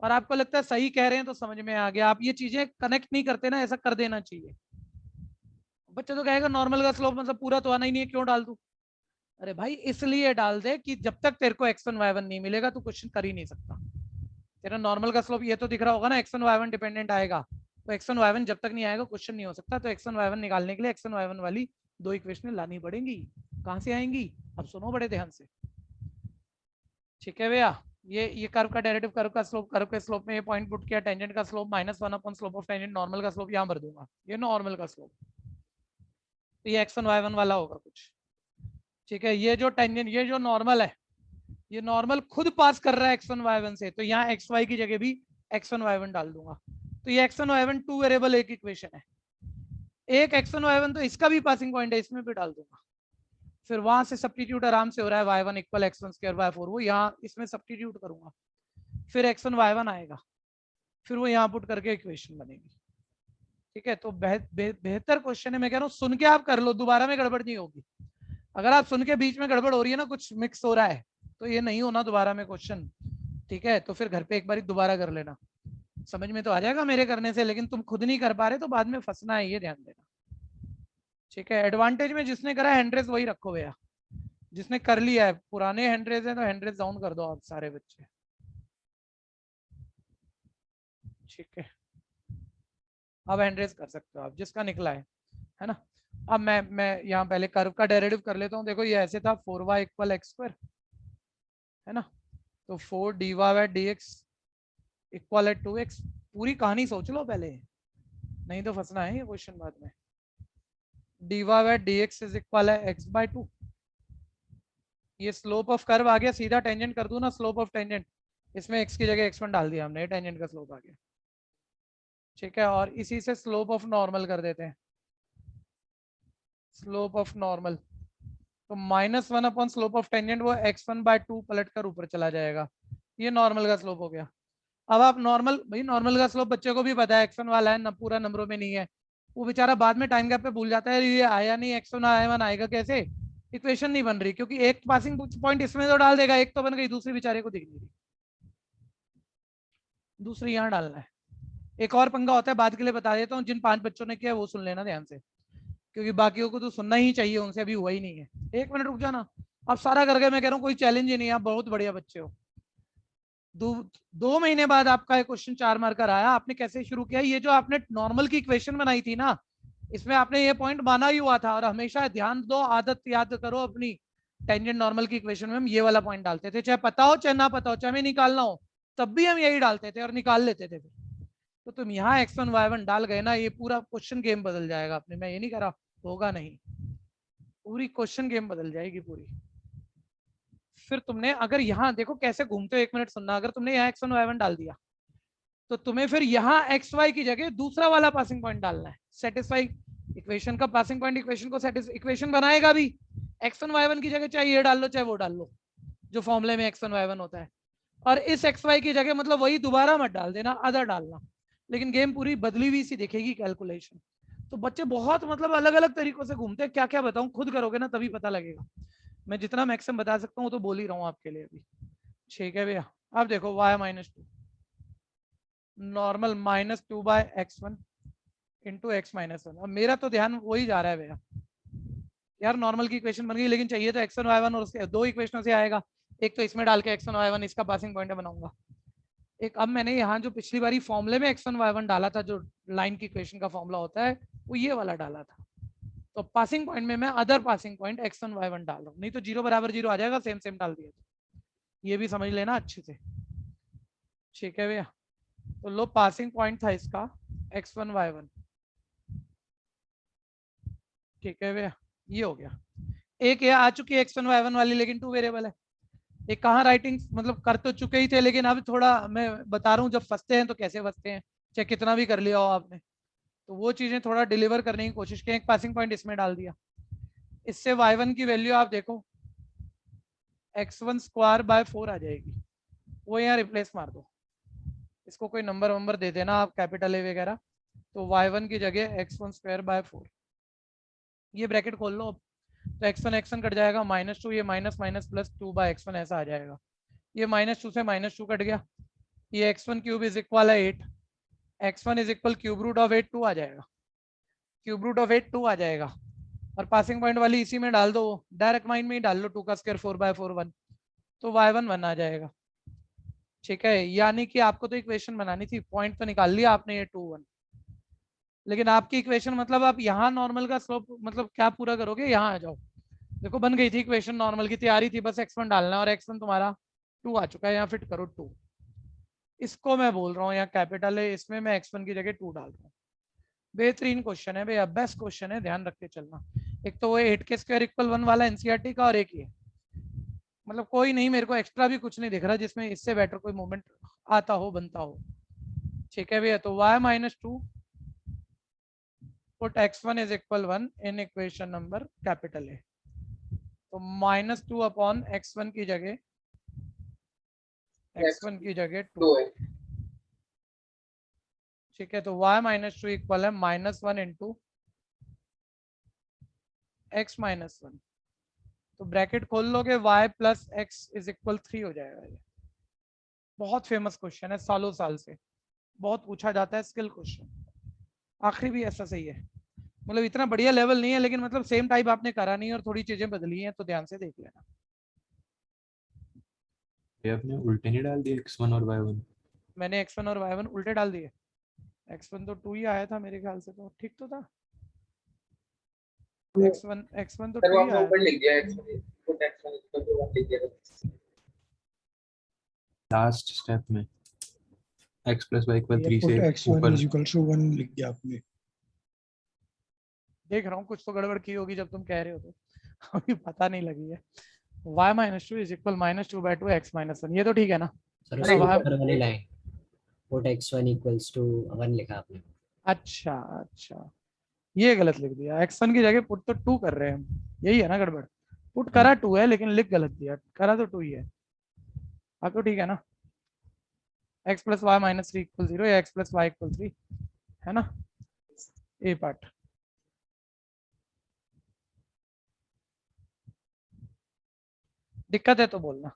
और आपको लगता है सही कह रहे हैं तो समझ में आ गया, आप ये चीजें कनेक्ट नहीं करते ना, ऐसा कर देना चाहिए। बच्चा तो कहेगा नॉर्मल का स्लोप मतलब पूरा तो आना ही नहीं है, क्यों डाल दूं, अरे भाई इसलिए डाल दे कि जब तक तेरे को x1 y1 नहीं मिलेगा तो क्वेश्चन कर ही नहीं सकता। तेरा नॉर्मल का स्लोप ये तो दिख रहा होगा ना, x1 y1 डिपेंडेंट आएगा, तो x1 y1 जब तक नहीं आएगा क्वेश्चन नहीं हो सकता, तो x1 y1 निकालने के लिए x1 y1 वाली दो इक्वेशन लानी पड़ेंगी। कहां से आएंगी, अब सुनो बड़े ध्यान से। ठीक है भैया, ये कर्व का डेरिवेटिव, कर्व का स्लोप, कर्व के स्लोप में ये पॉइंट पुट किया, टेंजेंट का slope -1 upon slope of tangent, normal का स्लोप यहां भर दूंगा, ये नॉर्मल का स्लोप, तो ये x1 y1 वाला होगा कुछ। ठीक है, ये जो टेंजेंट, ये जो नॉर्मल है, ये नॉर्मल खुद पास कर रहा है x1 y1 से, तो यहाँ xy की जगह भी x1 y1 डाल दूंगा, तो ये x1 y1 टू वेरिएबल एक इक्वेशन है, एक x1 y1 तो इसका भी पासिंग पॉइंट है, इसमें भी डाल दूंगा, फिर वहां से सब्स्टिट्यूट आराम से हो रहा है, y1 इक्वल x1² / 4, वो यहाँ इसमें सब्स्टिट्यूट करूंगा, फिर x1 y1 आएगा, फिर वो यहाँ पुट करके इक्वेशन बनेगी। ठीक है, तो बेहतर क्वेश्चन है, मैं कह रहा हूँ सुन के आप कर लो, दोबारा में गड़बड़ नहीं होगी। अगर आप सुन के बीच में गड़बड़ हो रही है ना, कुछ मिक्स हो रहा है, तो ये नहीं होना दोबारा में क्वेश्चन। ठीक है, तो फिर घर पे एक बार दोबारा कर लेना, समझ में तो आ जाएगा मेरे करने से, लेकिन तुम खुद नहीं कर पा रहे तो बाद में फंसना है, ये ध्यान देना। ठीक है, एडवांटेज में जिसने करा हैंडरेज वही रखो भैया, जिसने कर लिया है, पुराने हैंडरेज है तो हैंडरेज डाउन कर दो आप सारे बच्चे। ठीक है, अब हैंडरेज कर सकते हो आप जिसका निकला है ना। अब मैं यहाँ पहले कर्व का डेरिवेटिव कर लेता हूँ। देखो ये ऐसे था 4y इक्वल x², है ना, तो 4 dy/dx इक्वल है 2x। पूरी कहानी सोच लो पहले, नहीं तो फंसना है ये क्वेश्चन बाद में। dy/dx इज इक्वल है x/2, ये स्लोप ऑफ कर्व आ गया, सीधा टेंजेंट कर दूं ना, स्लोप ऑफ टेंजेंट, इसमें x की जगह x1 डाल दिया हमने, टेंजेंट का स्लोप आ गया। ठीक है, और इसी से स्लोप ऑफ नॉर्मल कर देते हैं, स्लोप ऑफ नॉर्मल, तो -1 अपॉन स्लोप ऑफ टेंजेंट, वो x1/2 पलट कर ऊपर चला जाएगा, ये नॉर्मल का स्लोप हो गया। अब आप नॉर्मल, भाई नॉर्मल का स्लोप बच्चे को भी पता है, x1 वाला है ना, पूरा नंबरों में नहीं है, वो बेचारा बाद में टाइम गैप पे भूल जाता है, ये आया नहीं, x1 y1 आएगा कैसे, इक्वेशन नहीं बन रही, क्योंकि एक पासिंग पॉइंट इसमें तो डाल देगा, एक तो बन गई, दूसरी बेचारे को दिख नहीं रही, दूसरी यहाँ डालना है। एक और पंगा होता है, बाद के लिए बता देता हूँ, जिन 5 बच्चों ने किया वो सुन लेना ध्यान से, क्योंकि बाकियों को तो सुनना ही चाहिए, उनसे अभी हुआ ही नहीं है। 1 मिनट रुक जाना, अब सारा कर गए, मैं कह रहा हूँ कोई चैलेंज ही नहीं है, आप बहुत बढ़िया बच्चे हो। दो महीने बाद आपका एक क्वेश्चन 4 मार्कर आया, आपने कैसे शुरू किया? ये जो आपने नॉर्मल की इक्वेशन बनाई थी ना, इसमें आपने ये पॉइंट माना ही हुआ था। और हमेशा ध्यान दो, आदत याद करो अपनी, टेंजेंट नॉर्मल की इक्वेशन में हम ये वाला पॉइंट डालते थे, चाहे पता हो चाहे ना पता हो, चाहे हमें निकालना हो तब भी हम यही डालते थे और निकाल लेते थे फिर। तो तुम यहाँ x1 y1 डाल गए ना, ये पूरा क्वेश्चन गेम बदल जाएगा अपने। मैं ये नहीं कह रहा होगा नहीं, पूरी क्वेश्चन गेम बदल जाएगी पूरी। फिर तुमने अगर यहाँ देखो कैसे घूमते हो, 1 मिनट सुनना, अगर तुमने यहाँ x1 y1 डाल दिया तो तुम्हें फिर यहाँ xy की जगह दूसरा वाला पासिंग पॉइंट डालना है। सेटिस्फाई इक्वेशन का पासिंग पॉइंट इक्वेशन को इक्वेशन बनाएगा भी। x1 y1 की जगह चाहे ये डाल लो चाहे वो डाल लो, जो फॉर्मूले में x1 y1 होता है। और इस xy की जगह मतलब वही दोबारा मत डाल देना, अदर डालना, लेकिन गेम पूरी बदली हुई सी दिखेगी कैलकुलेशन। तो बच्चे बहुत मतलब अलग अलग तरीकों से घूमते हैं, क्या क्या बताऊं, खुद करोगे ना तभी पता लगेगा। मैं जितना मैक्सिमम बता सकता हूँ तो बोल ही रहा हूँ आपके लिए अभी। ठीक है भैया, अब देखो y-2 normal -2/x1 into x-1। अब मेरा तो ध्यान वही जा रहा है भैया, यार नॉर्मल की इक्वेशन बन गई, लेकिन चाहिए तो x1 y1 और उसके दो इक्वेशनों से आएगा। एक तो इसमें डाल के x1 y1 इसका पासिंग पॉइंट बनाऊंगा, एक अब मैंने यहाँ जो पिछली बारी फॉर्मूले में x1 y1 डाला था, जो लाइन की इक्वेशन का फॉर्मूला होता है, वो ये वाला डाला था। तो पासिंग पॉइंट में मैं other passing point x1 y1 डाल रहा हूँ, नहीं तो 0 बराबर 0 आ जाएगा, सेम सेम डाल दिया तो। ये भी समझ लेना अच्छे से। ठीक है भैया, तो लो पासिंग पॉइंट था इसका x1 y1। ठीक है भैया, ये हो गया। एक ये आ चुकी है x1 y1 वाली, लेकिन 2 वेरिएबल है। एक कहाँ राइटिंग मतलब कर तो चुके ही थे, लेकिन अब थोड़ा मैं बता रहा हूँ जब फंसते हैं तो कैसे फंसते हैं, चाहे कितना भी कर लिया हो आपने, तो वो चीजें थोड़ा डिलीवर करने की कोशिश की। एक पासिंग पॉइंट इसमें डाल दिया, इससे y1 की वैल्यू आप देखो x1²/4 आ जाएगी। वो यहाँ रिप्लेस मार दो, इसको कोई नंबर वंबर दे देना आप, कैपिटल ए वगैरह। तो y1 की जगह x1²/4, ये ब्रैकेट खोल लो। तो x1 कट जाएगा, -2, ये माइनस माइनस प्लस 2/x1 ऐसा आ जाएगा। ये -2 से -2 कट गया, ये x1³ इज इक्वल है 8, x1 is equal cube root of 8 2 आ जाएगा, क्यूब रूट ऑफ 8 2 आ जाएगा। और पासिंग पॉइंट वाली इसी में डाल दो, डायरेक्ट माइंड में ही डाल लो, 2 का स्क्वायर 4/4 1, तो y1 1 आ जाएगा। ठीक है, यानी कि आपको तो इक्वेशन बनानी थी, पॉइंट तो निकाल लिया आपने ये 2 1, लेकिन आपकी इक्वेशन मतलब आप यहाँ नॉर्मल का स्लोप मतलब क्या पूरा करोगे, यहाँ आ जाओ। देखो बन गई थी इक्वेशन, नॉर्मल की तैयारी थी, बस x1 डालना है और x1 तुम्हारा 2 आ चुका है, यहाँ फिट करो 2। इसको मैं बोल रहा हूँ यहाँ कैपिटल है, इसमें मैं x1 की जगह 2 डाल रहा हूँ। बेहतरीन क्वेश्चन है भैया, बेस्ट क्वेश्चन है, ध्यान रख के चलना। एक तो वो 8 के स्क्वायर इक्वल 1 वाला एनसीईआरटी का, और एक ये मतलब कोई नहीं, मेरे को एक्स्ट्रा भी कुछ नहीं दिख रहा जिसमें इससे बेटर कोई मूवमेंट आता हो, बनता हो। ठीक है भैया, तो y-2 put x1 is equal 1 in equation number capital A। तो -2 अपॉन x1 की जगह 2। ठीक है, तो y-2 इक्वल है -1 इंटू x-1। तो ब्रैकेट खोल लोगे, y plus x is equal 3 हो जाएगा। ये बहुत फेमस क्वेश्चन है, सालों साल से बहुत पूछा जाता है, स्किल क्वेश्चन। आखिरी भी ऐसा सही है, मतलब इतना बढ़िया लेवल नहीं है, लेकिन मतलब सेम टाइप आपने करा नहीं और थोड़ी चीजें बदली हैं, तो ध्यान से देख लेना। ये आपने उल्टे नहीं डाल दिए x1 और y1? मैंने x1 और y1 उल्टे डाल दिए, x1 तो 2 ही आया था मेरे ख्याल से, तो ठीक तो था। x1 तो 2 ही आया था। लिख दिया x1 put x1 equal to 1 लिख दिया लास्ट स्टेप में x + y = 3 पुट से x1 ऊपर। इज इक्वल टू 1 लिख दिया आपने। देख रहा हूँ कुछ तो गड़बड़ की होगी जब तुम कह रहे हो, तो अभी पता नहीं लगी है। y-2 इज इक्वल -2/2 x-1, ये तो ठीक है ना? सर है उसके ना? ऊपर वाली line put x1 equals to 1 लिखा आपने। अच्छा अच्छा, ये गलत लिख दिया, x1 की जगह पुट तो 2 कर रहे हैं हम, यही है ना गड़बड़? पुट करा 2 है लेकिन लिख गलत दिया, करा तो 2 ही है। अब तो ठीक है ना? x + y - 3 = 0 या x + y = 3, है ना? ए पार्ट दिक्कत है तो बोलना।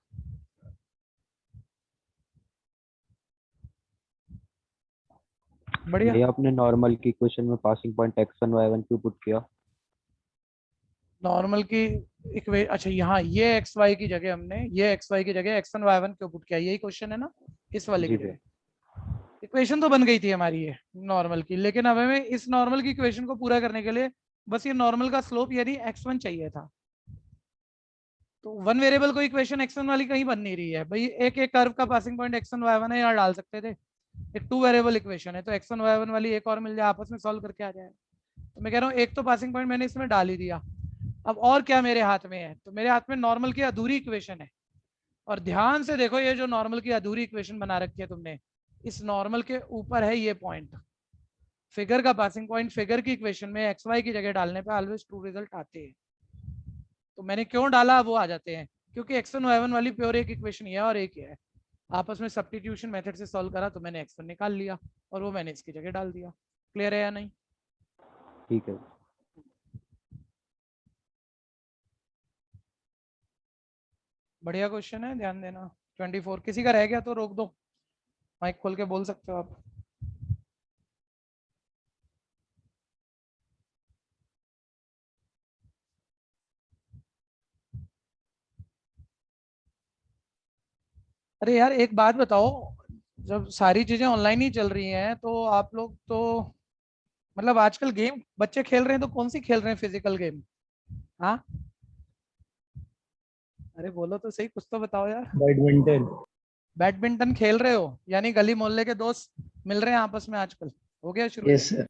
बढ़िया। ये आपने नॉर्मल की क्वेश्चन में पासिंग पॉइंट x1 y1 क्यों पुट किया? नॉर्मल की अच्छा यहाँ ये एक्स वाई की जगह हमने ये एक्स वाई की जगह एक्स वन वाई वन क्यों पुट किया, यही क्वेश्चन है ना इस वाले की जगह। इक्वेशन तो बन गई थी हमारी ये नॉर्मल की, लेकिन अब हमें इस नॉर्मल की इक्वेशन को पूरा करने के लिए बस ये नॉर्मल का स्लोप यानी x1 चाहिए था। तो वन वेरिएबल को इक्वेशन x1 वाली कहीं बन नहीं रही है भाई, एक एक कर्व का पासिंग पॉइंट x1 y1 है, यहाँ डाल सकते थे। एक टू वेरिएबल इक्वेशन है तो x1 y1 वाली एक और मिल जाए, आपस में सॉल्व करके आ जाए। तो मैं कह रहा हूँ एक तो पासिंग पॉइंट मैंने इसमें डाल ही दिया। अब और क्या मेरे हाथ में है, तो मेरे हाथ में नॉर्मल की अधूरी इक्वेशन है। और ध्यान से देखो ये जो नॉर्मल की अधूरी इक्वेशन बना रखी है तुमने, इस नॉर्मल के ऊपर है ये पॉइंट, फिगर का पासिंग पॉइंट। फिगर की इक्वेशन में एक्स वाई की जगह डालने पे ऑलवेज ट्रू रिजल्ट आते हैं। तो मैंने क्यों डाला वो आ जाते हैं, क्योंकि x1 y1 वाली प्योर एक इक्वेशन है और एक है, आपस में सब्स्टिट्यूशन मेथड से सॉल्व करा तो मैंने x1 निकाल लिया और वो मैंने इसकी जगह डाल दिया। क्लियर है या नहीं? ठीक है। बढ़िया क्वेश्चन है, ध्यान देना। 24 किसी का रह गया तो रोक दो, माइक खोल के बोल सकते हो आप। अरे यार एक बात बताओ, जब सारी चीजें ऑनलाइन ही चल रही हैं तो आप लोग तो मतलब आजकल गेम बच्चे खेल रहे हैं तो कौन सी खेल रहे हैं फिजिकल गेम? हाँ अरे बोलो तो सही, कुछ तो बताओ यार। बैडमिंटन। बैडमिंटन खेल रहे हो यानी गली मोहल्ले के दोस्त मिल रहे हैं आपस में आजकल, हो गया शुरू? Yes sir.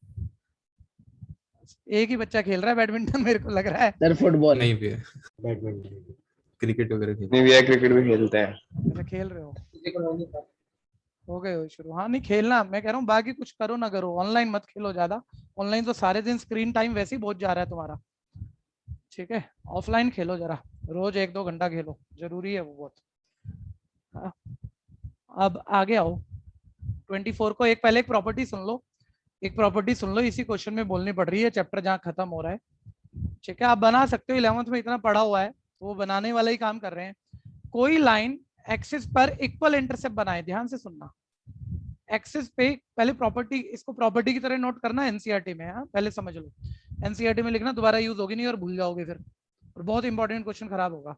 एक ही बच्चा खेल रहा है बैडमिंटन मेरे को लग रहा है। सर फुटबॉल नहीं भी है, बैडमिंटन। क्रिकेट वगैरह खेलते नहीं भैया क्रिकेट भी खेलते हैं। अच्छा खेल रहे हो, हो गए हो शुरू? हाँ नहीं खेलना, मैं कह रहा हूँ बाकी कुछ करो ना करो, ऑनलाइन मत खेलो ज्यादा। ऑनलाइन तो सारे दिन स्क्रीन टाइम वैसे ही बहुत जा रहा है तुम्हारा, ठीक है? ऑफलाइन खेलो जरा, रोज 1-2 घंटा खेलो, जरूरी है वो बहुत। हाँ। अब आगे आओ 24 को एक पहले एक प्रॉपर्टी सुन लो, एक प्रॉपर्टी सुन लो, इसी क्वेश्चन में बोलनी पड़ रही है, चैप्टर जहाँ खत्म हो रहा है, ठीक है? आप बना सकते हो, 11th में इतना पढ़ा हुआ है तो वो बनाने वाला ही काम कर रहे हैं। कोई लाइन एक्सिस पर इक्वल इंटरसेप्ट बनाए, ध्यान से सुनना। एक्सिस पे पहले प्रॉपर्टी, इसको प्रॉपर्टी की तरह नोट करना एनसीईआरटी में, हाँ पहले समझ लो, एनसीईआरटी में लिखना, दोबारा यूज होगी नहीं और भूल जाओगे फिर, और बहुत इंपॉर्टेंट क्वेश्चन खराब होगा।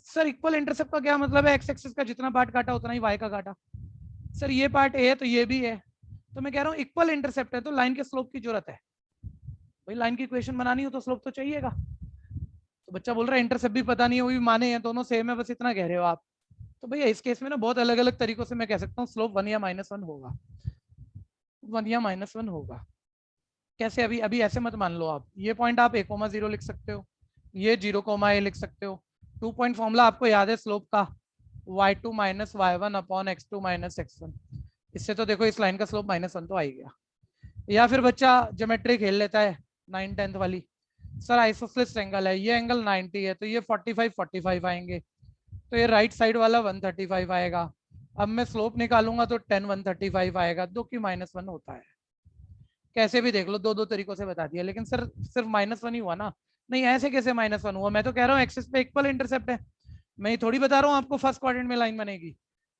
सर इक्वल इंटरसेप्ट का क्या मतलब है? एक्स एक्सिस का जितना पार्ट काटा उतना ही वाई का काटा। सर ये पार्ट ए है तो ये भी है, तो मैं कह रहा हूँ इक्वल इंटरसेप्ट है तो लाइन के स्लोप की जरूरत है। भाई लाइन की इक्वेशन बनानी हो तो स्लोप तो चाहिएगा। तो बच्चा बोल रहा है इंटरसेप्ट भी पता नहीं है, वो भी माने हैं, दोनों सेम है, बस इतना कह रहे हो आप। तो भैया इस केस में ना बहुत अलग अलग तरीकों से मैं कह सकता हूँ स्लोप 1 या -1 होगा, 1 या -1 होगा। कैसे? अभी अभी ऐसे मत मान लो आप, ये पॉइंट आप 1,0 लिख सकते हो, ये 0,a लिख सकते हो। 2 पॉइंट फॉर्मूला आपको याद है स्लोप का, y2 - y1 upon x2 - x1। इससे तो देखो इस लाइन का स्लोप -1 तो आ ही गया। या फिर बच्चा ज्योमेट्री खेल लेता है 9-10th वाली, सर आइसोसेलेस एंगल है, ये एंगल 90 है तो ये 45 आएंगे, तो ये राइट साइड वाला 135 आएगा। अब मैं स्लोप निकालूंगा तो 10 135 आएगा, जो कि -1 होता है। कैसे भी देख लो, दो तरीकों से बता दिया, लेकिन सर सिर्फ -1 ही हुआ ना? नहीं ऐसे कैसे -1 हुआ? मैं तो कह रहा हूँ एक्सिस पे इक्वल इंटरसेप्ट है, मैं ये थोड़ी बता रहा हूँ आपको फर्स्ट क्वाड्रेंट में लाइन बनेगी।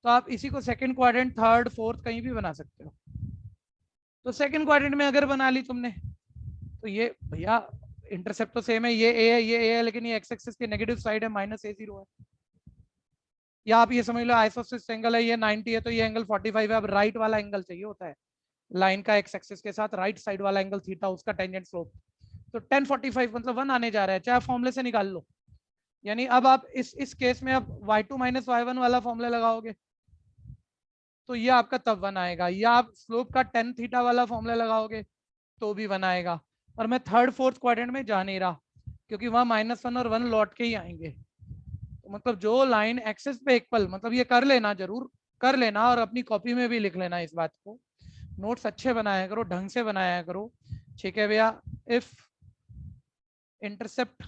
तो आप इसी को सेकंड क्वाड्रेंट, थर्ड, फोर्थ कहीं भी बना सकते हो। तो सेकंड क्वाड्रेंट में अगर बना ली तुमने तो ये भैया इंटरसेप्ट तो सेम है, ये ए है ये ए है, लेकिन ये एक्स एक्सिस की नेगेटिव साइड है, -a0 है। या आप ये समझ लो आइसोसेलेस एंगल है, ये 90 है तो ये एंगल 45 है। अब राइट वाला एंगल चाहिए होता है लाइन का एक्स एक्सिस के साथ, राइट साइड वाला एंगल थीटा, उसका टेंजेंट स्लोप। तो 1045 मतलब 1 आने जा रहा है, चाहे फॉर्मूले से निकाल लो। यानी अब आप इस केस में अब y2 - y1 वाला फॉर्मूला लगाओगे तो ये आपका तब 1 आएगा, या आप स्लोप का 10 थीटा वाला फॉर्मूला लगाओगे तो भी 1 आएगा। और मैं थर्ड फोर्थ क्वाड्रेंट में जा नहीं रहा क्योंकि वहां -1 और 1 लौट के ही आएंगे। तो मतलब जो लाइन एक्सिस पे इक्वल, मतलब ये कर लेना, जरूर कर लेना और अपनी कॉपी में भी लिख लेना इस बात को, नोट्स अच्छे बनाया करो, ढंग से बनाया करो, ठीक है भैया? इफ इंटरसेप्ट,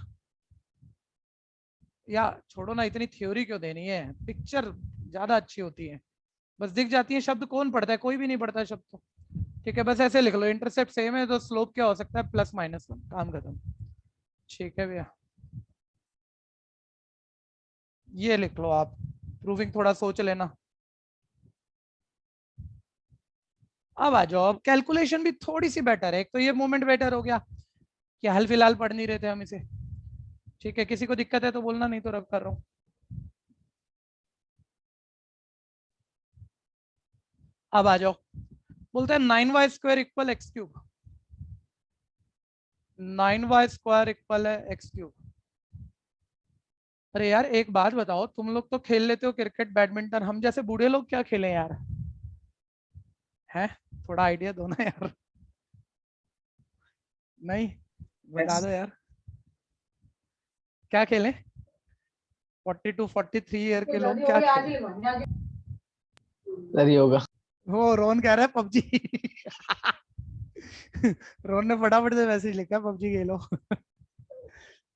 या छोड़ो ना, इतनी थ्योरी क्यों देनी है, पिक्चर ज्यादा अच्छी होती है, बस दिख जाती है। शब्द कौन पढ़ता है? कोई भी नहीं पढ़ता शब्द तो, ठीक है? बस ऐसे लिख लो, इंटरसेप्ट सेम है तो स्लोप क्या हो सकता है? +-1, काम खत्म, ठीक है भैया? ये लिख लो आप, प्रूविंग थोड़ा सोच लेना। अब आ जाओ, अब कैलकुलेशन भी थोड़ी सी बेटर है। एक तो ये मोमेंट बेटर हो गया कि हाल फिलहाल पढ़ नहीं रहे थे हम इसे, ठीक है, किसी को दिक्कत है तो बोलना, नहीं तो रब कर रहा हूँ। अब आ जाओ, बोलते हैं 9y square equal x cube. 9y square equal है एक्स क्यूब। अरे यार एक बात बताओ, तुम लोग तो खेल लेते हो क्रिकेट बैडमिंटन, हम जैसे बूढ़े लोग क्या खेलें यार? हैं, थोड़ा आइडिया दो ना यार। नहीं बता दो यार, क्या खेलें? 42 43 ईयर के लोग क्या खेलें? सर योगा। वो रोहन कह रहा है पबजी। रोहन ने फटाफट से मैसेज लिखा, पबजी खेलो।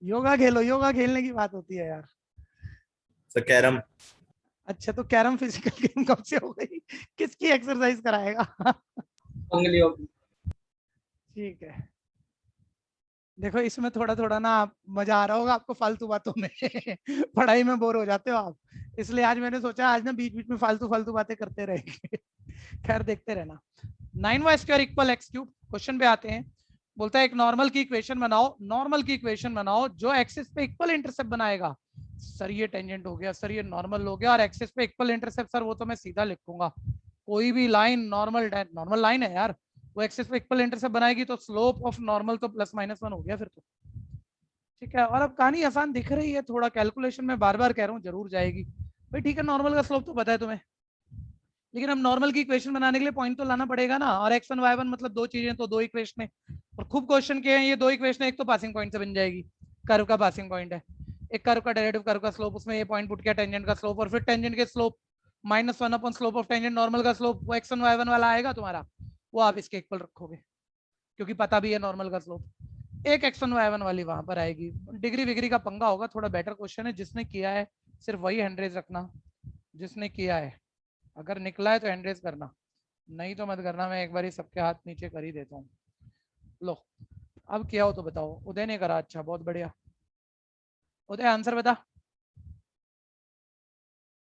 योगा खेलो, योगा खेलने की बात होती है यार। Sir carrom. अच्छा तो कैरम फिजिकल गेम कब से हो गई? किसकी एक्सरसाइज कराएगा? उंगलियों। ठीक है, देखो इसमें थोड़ा थोड़ा ना मजा आ रहा होगा आपको फालतू बातों में। पढ़ाई में बोर हो जाते हो आप, इसलिए आज मैंने सोचा आज ना बीच बीच में फालतू फालतू बातें करते रहेंगे। खैर देखते रहना। 9y square equal x cube. Question पे आते हैं, बोलता है एक नॉर्मल की इक्वेशन बनाओ, नॉर्मल की इक्वेशन बनाओ जो एक्सिस पे इक्वल इंटरसेप्ट बनाएगा। सर ये टेंजेंट हो गया, सर ये नॉर्मल हो गया, और एक्सिस पे इक्वल इंटरसेप्ट, सर वो तो मैं सीधा लिखूंगा, कोई भी लाइन नॉर्मल नॉर्मल लाइन है यार, वो एक्सिस पे इक्वल इंटरसेप्ट बनाएगी तो स्लोप ऑफ नॉर्मल तो +-1 हो गया फिर तो। ठीक है, और अब कहानी आसान दिख रही है, थोड़ा कैलकुलेशन में बार बार कह रहा हूँ जरूर जाएगी भाई। ठीक है, नॉर्मल का स्लोप तो पता है तुम्हें, लेकिन अब नॉर्मल की इक्वेशन बनाने के लिए पॉइंट तो लाना पड़ेगा ना, और x1 y1 मतलब दो चीजें तो दो इक्वेशन है, और खूब क्वेश्चन के हैं ये दो इक्वेशन, एक तो पासिंग पॉइंट से बन जाएगी, कर्व का पासिंग पॉइंट है, एक कर्व का डेरिवेटिव, कर्व का स्लोप, उसमें ये पॉइंट पुट किया टेंजेंट का स्लोप, और फिर टेंजेंट के slope -1 upon slope of tangent normal का स्लोप, वो x1 y1 वाला आएगा तुम्हारा, वो आप इसके इक्वल रखोगे क्योंकि पता भी है नॉर्मल का स्लोप। एक x1 y1 वाली वहां पर आएगी, डिग्री विग्री का पंगा होगा, थोड़ा बेटर क्वेश्चन है, जिसने किया है सिर्फ वही हैंड रेज रखना, जिसने किया है, अगर निकला है तो हैंड रेज करना, नहीं तो मत करना, मैं एक बार ही सबके हाथ नीचे कर ही देता हूँ। लो अब किया हो तो बताओ। उदय ने करा, अच्छा बहुत बढ़िया। उदय आंसर बता,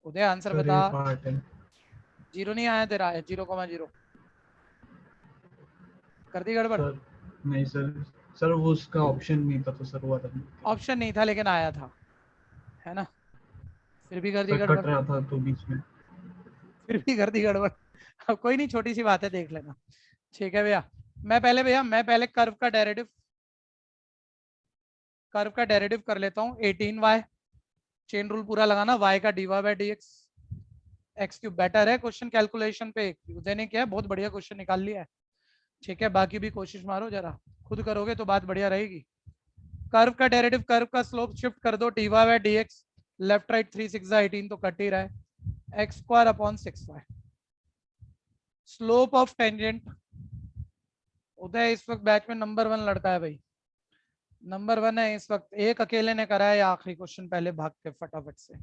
उदय आंसर सर बता। ये पार्ट है। जीरो नहीं आया तेरा, 0,0 कर दी गड़बड़। सर नहीं सर, सर वो उसका ऑप्शन नहीं था तो सर हुआ था। ऑप्शन नहीं था लेकिन आया था, है ना, फिर भी कर दी सर गड़बड़, कट रहा था तो बीच में। फिर भी कर दी गड़बड़। अब कोई नहीं, छोटी सी बात है, देख लेना। ठीक है भैया, मैं पहले कर्व का डेरिवेटिव कर लेता हूँ। 18y, चेन रूल पूरा लगाना, y का dy/dx, एक्स क्यूब बेटर है क्वेश्चन कैलकुलेशन पे, उदय ने किया बहुत बढ़िया क्वेश्चन निकाल लिया है। ठीक है, बाकी भी कोशिश मारो जरा, खुद करोगे तो बात बढ़िया रहेगी। कर्व का डेरिवेटिव, कर्व का स्लोप शिफ्ट कर दो, dy/dx, लेफ्ट राइट 3 6 18 तो कट ही रहा है, x² upon 6y। Slope of tangent, Uday इस वक्त बैच में नंबर 1 लड़का है भाई, नंबर 1 है इस वक्त, एक अकेले ने करा है आखिरी क्वेश्चन, पहले भाग के फटाफट से।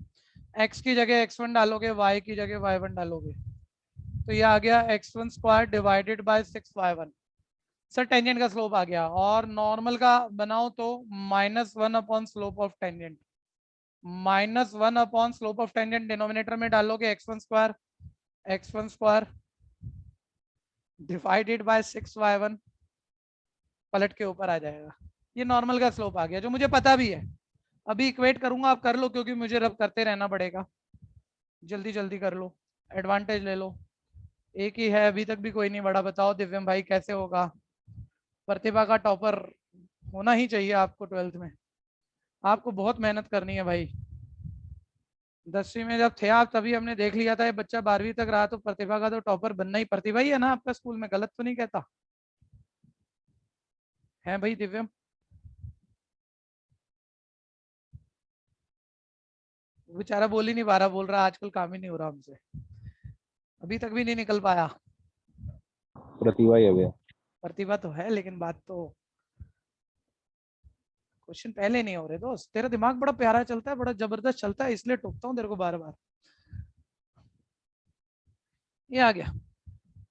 x की जगह x1 डालोगे, y की जगह y1 डालोगे, तो ये आ गया x1 square divided by 6y1। Sir tangent का स्लोप आ गया, और नॉर्मल का बनाओ तो -1 upon slope of tangent, -1 upon slope of tangent denominator में डालोगे, x1 square divided by 6y1, पलट के ऊपर आ जाएगा। ये नॉर्मल का स्लोप आ गया, जो मुझे पता भी है, अभी इक्वेट करूंगा, आप कर लो क्योंकि मुझे रब करते रहना पड़ेगा, जल्दी जल्दी कर लो, एडवांटेज ले लो, एक ही है अभी तक भी कोई नहीं बढ़ा। बताओ दिव्यम भाई कैसे होगा? प्रतिभा का टॉपर होना ही चाहिए आपको 12th में, आपको बहुत मेहनत करनी है भाई। 10वीं में जब थे आप तभी हमने देख लिया था ये बच्चा 12वीं तक रहा, तो प्रतिभा का तो टॉपर बनना ही, प्रतिभा ही है ना आपका स्कूल में, गलत तो नहीं कहता है भाई दिव्यम? बेचारा बोल ही नहीं पा रहा, बोल रहा आजकल काम ही नहीं हो रहा हमसे, अभी तक भी नहीं निकल पाया। प्रतिभा ही है भैया। प्रतिभा तो है लेकिन बात तो, क्वेश्चन पहले नहीं हो रहे दोस्त, तेरा दिमाग बड़ा प्यारा चलता है, बड़ा जबरदस्त चलता है, इसलिए टोकता हूँ तेरे को बार बार। ये आ गया,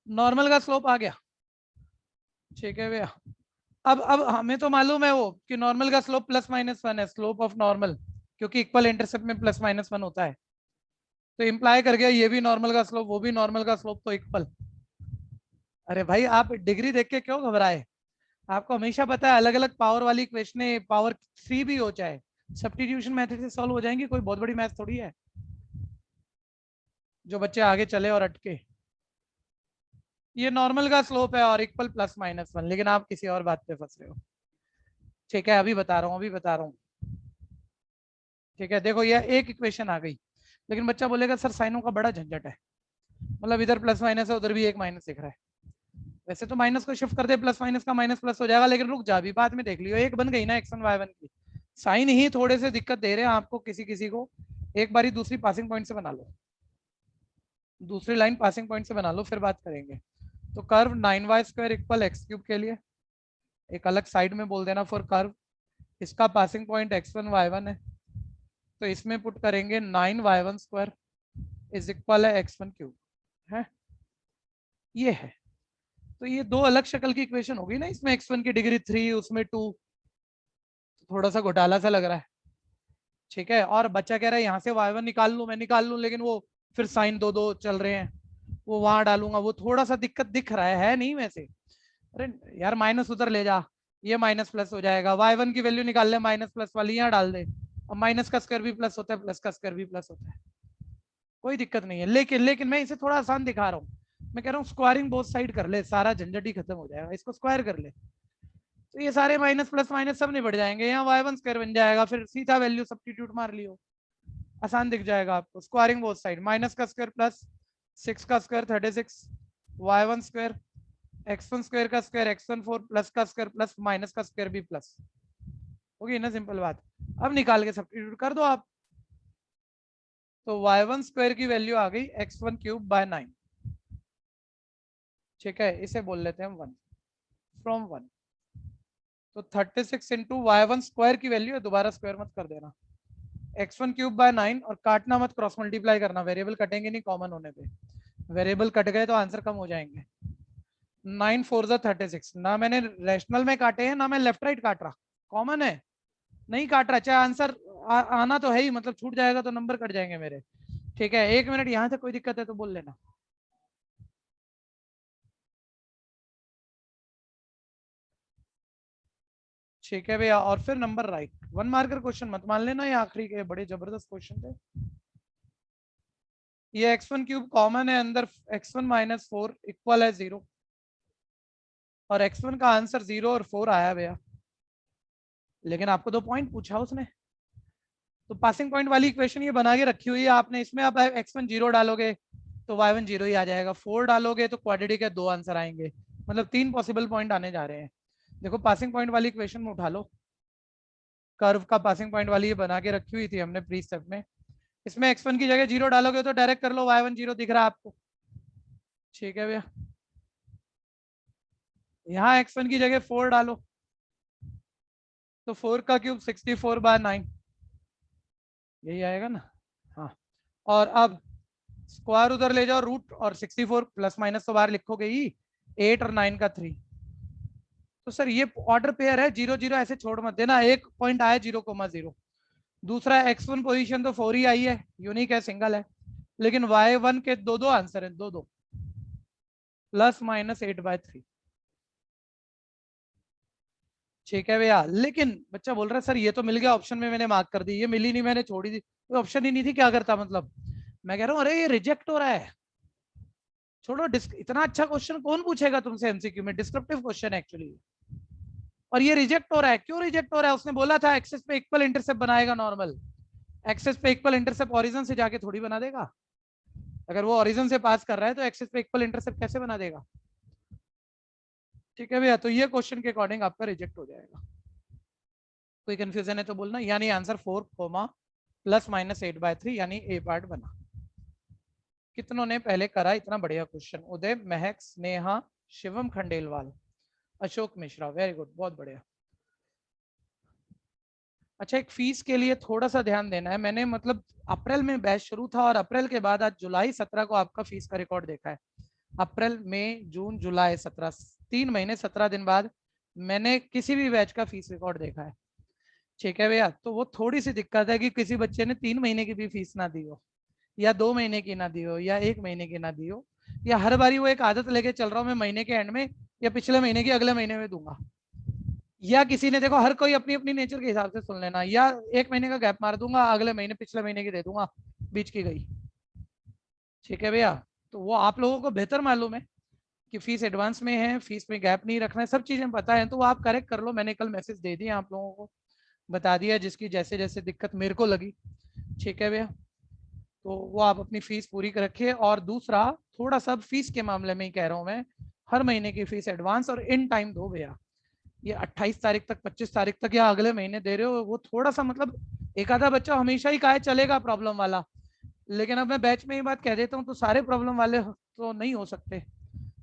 नॉर्मल का स्लोप आ गया। ठीक है भैया, अब हमें तो मालूम है वो कि नॉर्मल का स्लोप +-1 है, स्लोप ऑफ नॉर्मल, क्योंकि इक्वल इंटरसेप्ट में +-1 होता है, तो इंप्लाई कर गया ये भी नॉर्मल का स्लोप, वो भी नॉर्मल का स्लोप, तो इक्वल। अरे भाई आप डिग्री देख के क्यों घबराए? आपको हमेशा पता है अलग अलग पावर वाली इक्वेशन, पावर 3 भी हो चाहे सब्स्टिट्यूशन मेथड से सॉल्व हो जाएंगी, कोई बहुत बड़ी मैथ थोड़ी है जो बच्चे आगे चले और अटके। ये नॉर्मल का स्लोप है और इक्वल प्लस माइनस 1, लेकिन आप किसी और बात पे फंस रहे हो। ठीक है, अभी बता रहा हूँ। ठीक है, देखो ये एक इक्वेशन आ गई, लेकिन बच्चा बोलेगा सर साइनों का बड़ा झंझट है, मतलब इधर प्लस माइनस है उधर भी एक माइनस दिख रहा है। वैसे तो माइनस को शिफ्ट कर दे, प्लस माइनस का माइनस प्लस हो जाएगा, लेकिन रुक जा, अभी बाद में देख लियो। एक बन गई ना x1 y1 की, साइन ही थोड़े से दिक्कत दे रहे हैं आपको किसी को। एक बारी दूसरी पासिंग पॉइंट से बना लो, दूसरी लाइन पासिंग पॉइंट से बना लो, फिर बात करेंगे। तो कर्व 9y² इक्वल x³ के लिए एक अलग साइड में बोल देना फॉर कर्व, इसका पासिंग पॉइंट x1 y1 है, तो इसमें पुट करेंगे 9y1² इज इक्वल है x1³ है, ये है। तो ये दो अलग शक्ल की इक्वेशन होगी ना, इसमें x1 की डिग्री 3, उसमें 2, थोड़ा सा घोटाला सा लग रहा है। ठीक है, और बच्चा कह रहा है यहाँ से y1 निकाल लूं, मैं निकाल लूं, लेकिन वो फिर साइन दो चल रहे हैं, वो वहां डालूंगा, वो थोड़ा सा दिक्कत दिख रहा है नहीं वैसे। अरे यार माइनस उधर ले जा, ये माइनस प्लस हो जाएगा, y1 की वैल्यू निकाल ले, माइनस प्लस वाली यहाँ डाल दे, अब माइनस का स्क्वायर भी प्लस होता है, प्लस का स्क्वायर भी प्लस होता है, कोई दिक्कत नहीं है। लेकिन मैं इसे थोड़ा आसान दिखा रहा हूँ, मैं कह रहा हूँ स्क्वायरिंग बोथ साइड कर ले, सारा झंझट ही खत्म हो जाएगा, इसको स्क्वायर कर ले, तो ये सारे माइनस प्लस माइनस सब निपट जाएंगे, यहाँ y1² बन जाएगा, फिर सीधा वैल्यू सब्स्टिट्यूट मार लियो, आसान दिख जाएगा आपको। स्क्वायरिंग बोथ साइड, माइनस का स्क्वायर प्लस 6 का स्क्वायर 36, y1² x1² का स्क्वायर x14 प्लस का स्क्वायर प्लस माइनस का स्क्वायर भी प्लस, होगी ना सिंपल बात। अब निकाल के सब्स्टिट्यूट कर दो आप, तो y1² की वैल्यू आ गई x1³/9। ठीक है, इसे बोल लेते हैं 1 फ्रॉम 1, तो 36 इंटू y1² की वैल्यू है, दोबारा स्क्वायर मत कर देना, x1³/9, और काटना मत, क्रॉस मल्टीप्लाई करना, वेरिएबल कटेंगे नहीं कॉमन होने पे, वेरिएबल कट गए तो आंसर कम हो जाएंगे। 9 4 36, ना मैंने रैशनल में काटे हैं ना मैं लेफ्ट राइट काट रहा, कॉमन है नहीं काट रहा, चाहे आंसर आना तो है ही, मतलब छूट जाएगा तो नंबर कट जाएंगे मेरे। ठीक है, 1 मिनट, यहाँ तक कोई दिक्कत है तो बोल लेना। ठीक है भैया, और फिर नंबर राइट, 1 मार्कर क्वेश्चन मत मान लेना, ये आखिरी के बड़े जबरदस्त क्वेश्चन थे। ये x1³ कॉमन है अंदर, x1 - 4 इक्वल है 0, और x1 का आंसर 0 और 4 आया भैया, लेकिन आपको 2 पॉइंट पूछा उसने, तो पासिंग पॉइंट वाली इक्वेशन ये बना के रखी हुई है आपने, इसमें आप x1 0 डालोगे तो y1 0 ही आ जाएगा, 4 डालोगे तो क्वाड्रेटिक है 2 आंसर आएंगे, मतलब 3 पॉसिबल पॉइंट आने जा रहे हैं। देखो पासिंग पॉइंट वाली इक्वेशन में उठा लो, कर्व का पासिंग पॉइंट वाली ये बना के रखी हुई थी हमने प्री स्टेप में, इसमें x1 की जगह 0 डालोगे तो डायरेक्ट कर लो, y1 0 दिख रहा है आपको। ठीक है भैया, यहाँ x1 की जगह 4 डालो, तो 4 का क्यूब 64/9, यही आएगा ना, हाँ। और अब स्क्वायर उधर ले जाओ, रूट, और 64 प्लस माइनस तो बाहर लिखोगे ही, 8 और 9 का 3, तो सर ये ऑर्डर पेयर है, 0 0 ऐसे छोड़ मत देना, एक पॉइंट आया 0,0, दूसरा x1 पोजीशन तो 4 ही आई है, यूनिक है, सिंगल है, लेकिन y1 के दो आंसर है, दो प्लस माइनस 8/3। ठीक है भैया, लेकिन बच्चा बोल रहा है सर ये तो मिल गया ऑप्शन में, मैंने मार्क कर दी, ये मिली नहीं मैंने छोड़ी दी, तो ऑप्शन ही नहीं थी, क्या करता मतलब। मैं कह रहा हूँ अरे ये रिजेक्ट हो रहा है, छोड़ो, इतना अच्छा क्वेश्चन कौन पूछेगा तुमसे एमसीक्यू में, डिस्क्रिप्टिव क्वेश्चन है एक्चुअली, और ये रिजेक्ट हो रहा है। क्यों रिजेक्ट हो रहा है? उसने बोला था एक्सेस पे इक्वल इंटरसेप्ट बनाएगा नॉर्मल, एक्सेस पे इक्वल इंटरसेप्ट ओरिजिन से जाके थोड़ी बना देगा, अगर वो ओरिजिन से पास कर रहा है तो एक्सेस पे इक्वल इंटरसेप्ट कैसे बना देगा। ठीक है भैया, तो ये क्वेश्चन के अकॉर्डिंग आपका रिजेक्ट हो जाएगा। कोई कंफ्यूजन है तो बोलना, यानी आंसर 4, प्लस माइनस 8/3, यानी ए पार्ट बना। कितनों ने पहले करा इतना बढ़िया क्वेश्चन? उदय, महक, स्नेहा, शिवम खंडेलवाल, अशोक मिश्रा, वेरी गुड, बहुत बढ़िया। अच्छा, एक फीस के लिए थोड़ा सा ध्यान देना है, मैंने मतलब अप्रैल में बैच शुरू था और अप्रैल के बाद आज जुलाई 17 को आपका फीस का रिकॉर्ड देखा है। अप्रैल, मई, जून, जुलाई 17, 3 महीने 17 दिन बाद मैंने किसी भी बैच का फीस रिकॉर्ड देखा है। ठीक है भैया, तो वो थोड़ी सी दिक्कत है कि किसी बच्चे ने 3 महीने की भी फीस ना दी हो, या 2 महीने की ना दी हो, या 1 महीने की ना दी हो, या हर बारी वो एक आदत लेके चल रहा हूँ मैं महीने के एंड में या पिछले महीने की अगले महीने में दूंगा। या किसी ने, देखो हर कोई अपनी अपनी नेचर के हिसाब से सुन लेना, या 1 महीने का गैप मार दूंगा, अगले महीने पिछले महीने की दे दूंगा, बीच की गई। ठीक है भैया, तो वो आप लोगों को बेहतर मालूम है कि फीस एडवांस में है, फीस में गैप नहीं रखना है, सब चीजें पता है, तो वो आप करेक्ट कर लो। मैंने कल मैसेज दे दिया आप लोगों को, बता दिया जिसकी जैसे जैसे दिक्कत मेरे को लगी। ठीक है भैया, तो वो आप अपनी फीस पूरी कर रखिए। और दूसरा, थोड़ा सा फीस के मामले में ही कह रहा हूँ मैं, हर महीने की फीस एडवांस और इन टाइम दो भैया। ये 28 तारीख तक, 25 तारीख तक या अगले महीने दे रहे हो, वो थोड़ा सा मतलब, एक आधा बच्चा हमेशा ही काहे चलेगा प्रॉब्लम वाला, लेकिन अब मैं बैच में ये बात कह देता हूँ तो सारे प्रॉब्लम वाले तो नहीं हो सकते,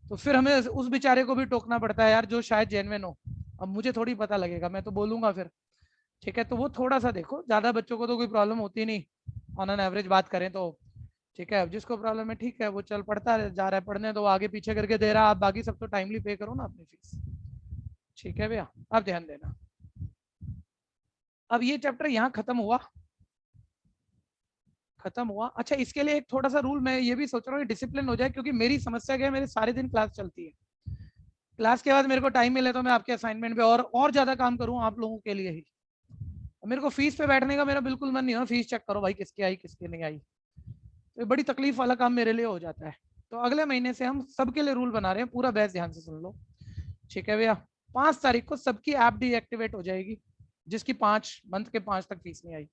तो फिर हमें उस बेचारे को भी टोकना पड़ता है यार जो शायद जेन्युइन हो। अब मुझे थोड़ी पता लगेगा, मैं तो बोलूंगा फिर। ठीक है, तो वो थोड़ा सा देखो, ज्यादा बच्चों को तो कोई प्रॉब्लम होती नहीं ऑन एन एवरेज बात करें तो। ठीक है, अब जिसको प्रॉब्लम है ठीक है, वो चल पड़ता जा रहा है पढ़ने, तो आगे पीछे करके दे रहा है, आप बाकी सब तो टाइमली पे करो ना अपनी फीस। ठीक है भैया, अब ध्यान देना। अब ये चैप्टर यहाँ खत्म हुआ। अच्छा, इसके लिए एक थोड़ा सा रूल मैं ये भी सोच रहा हूँ डिसिप्लिन हो जाए, क्योंकि मेरी समस्या क्या है, मेरे सारे दिन क्लास चलती है, क्लास के बाद मेरे को टाइम मिले तो मैं आपके असाइनमेंट पे और ज्यादा काम करूँ आप लोगों के लिए ही। मेरे को फीस पे बैठने का मेरा बिल्कुल मन नहीं है, फीस चेक करो भाई किसकी आई किसकी नहीं आई, तो बड़ी तकलीफ वाला काम मेरे लिए हो जाता है। तो अगले महीने से हम सबके लिए रूल बना रहे हैं, पूरा बैच ध्यान से सुन लो। ठीक है भैया, 5 तारीख को सबकी ऐप डीएक्टिवेट हो जाएगी, जिसकी 5 मंथ के 5 तक फीस नहीं आई,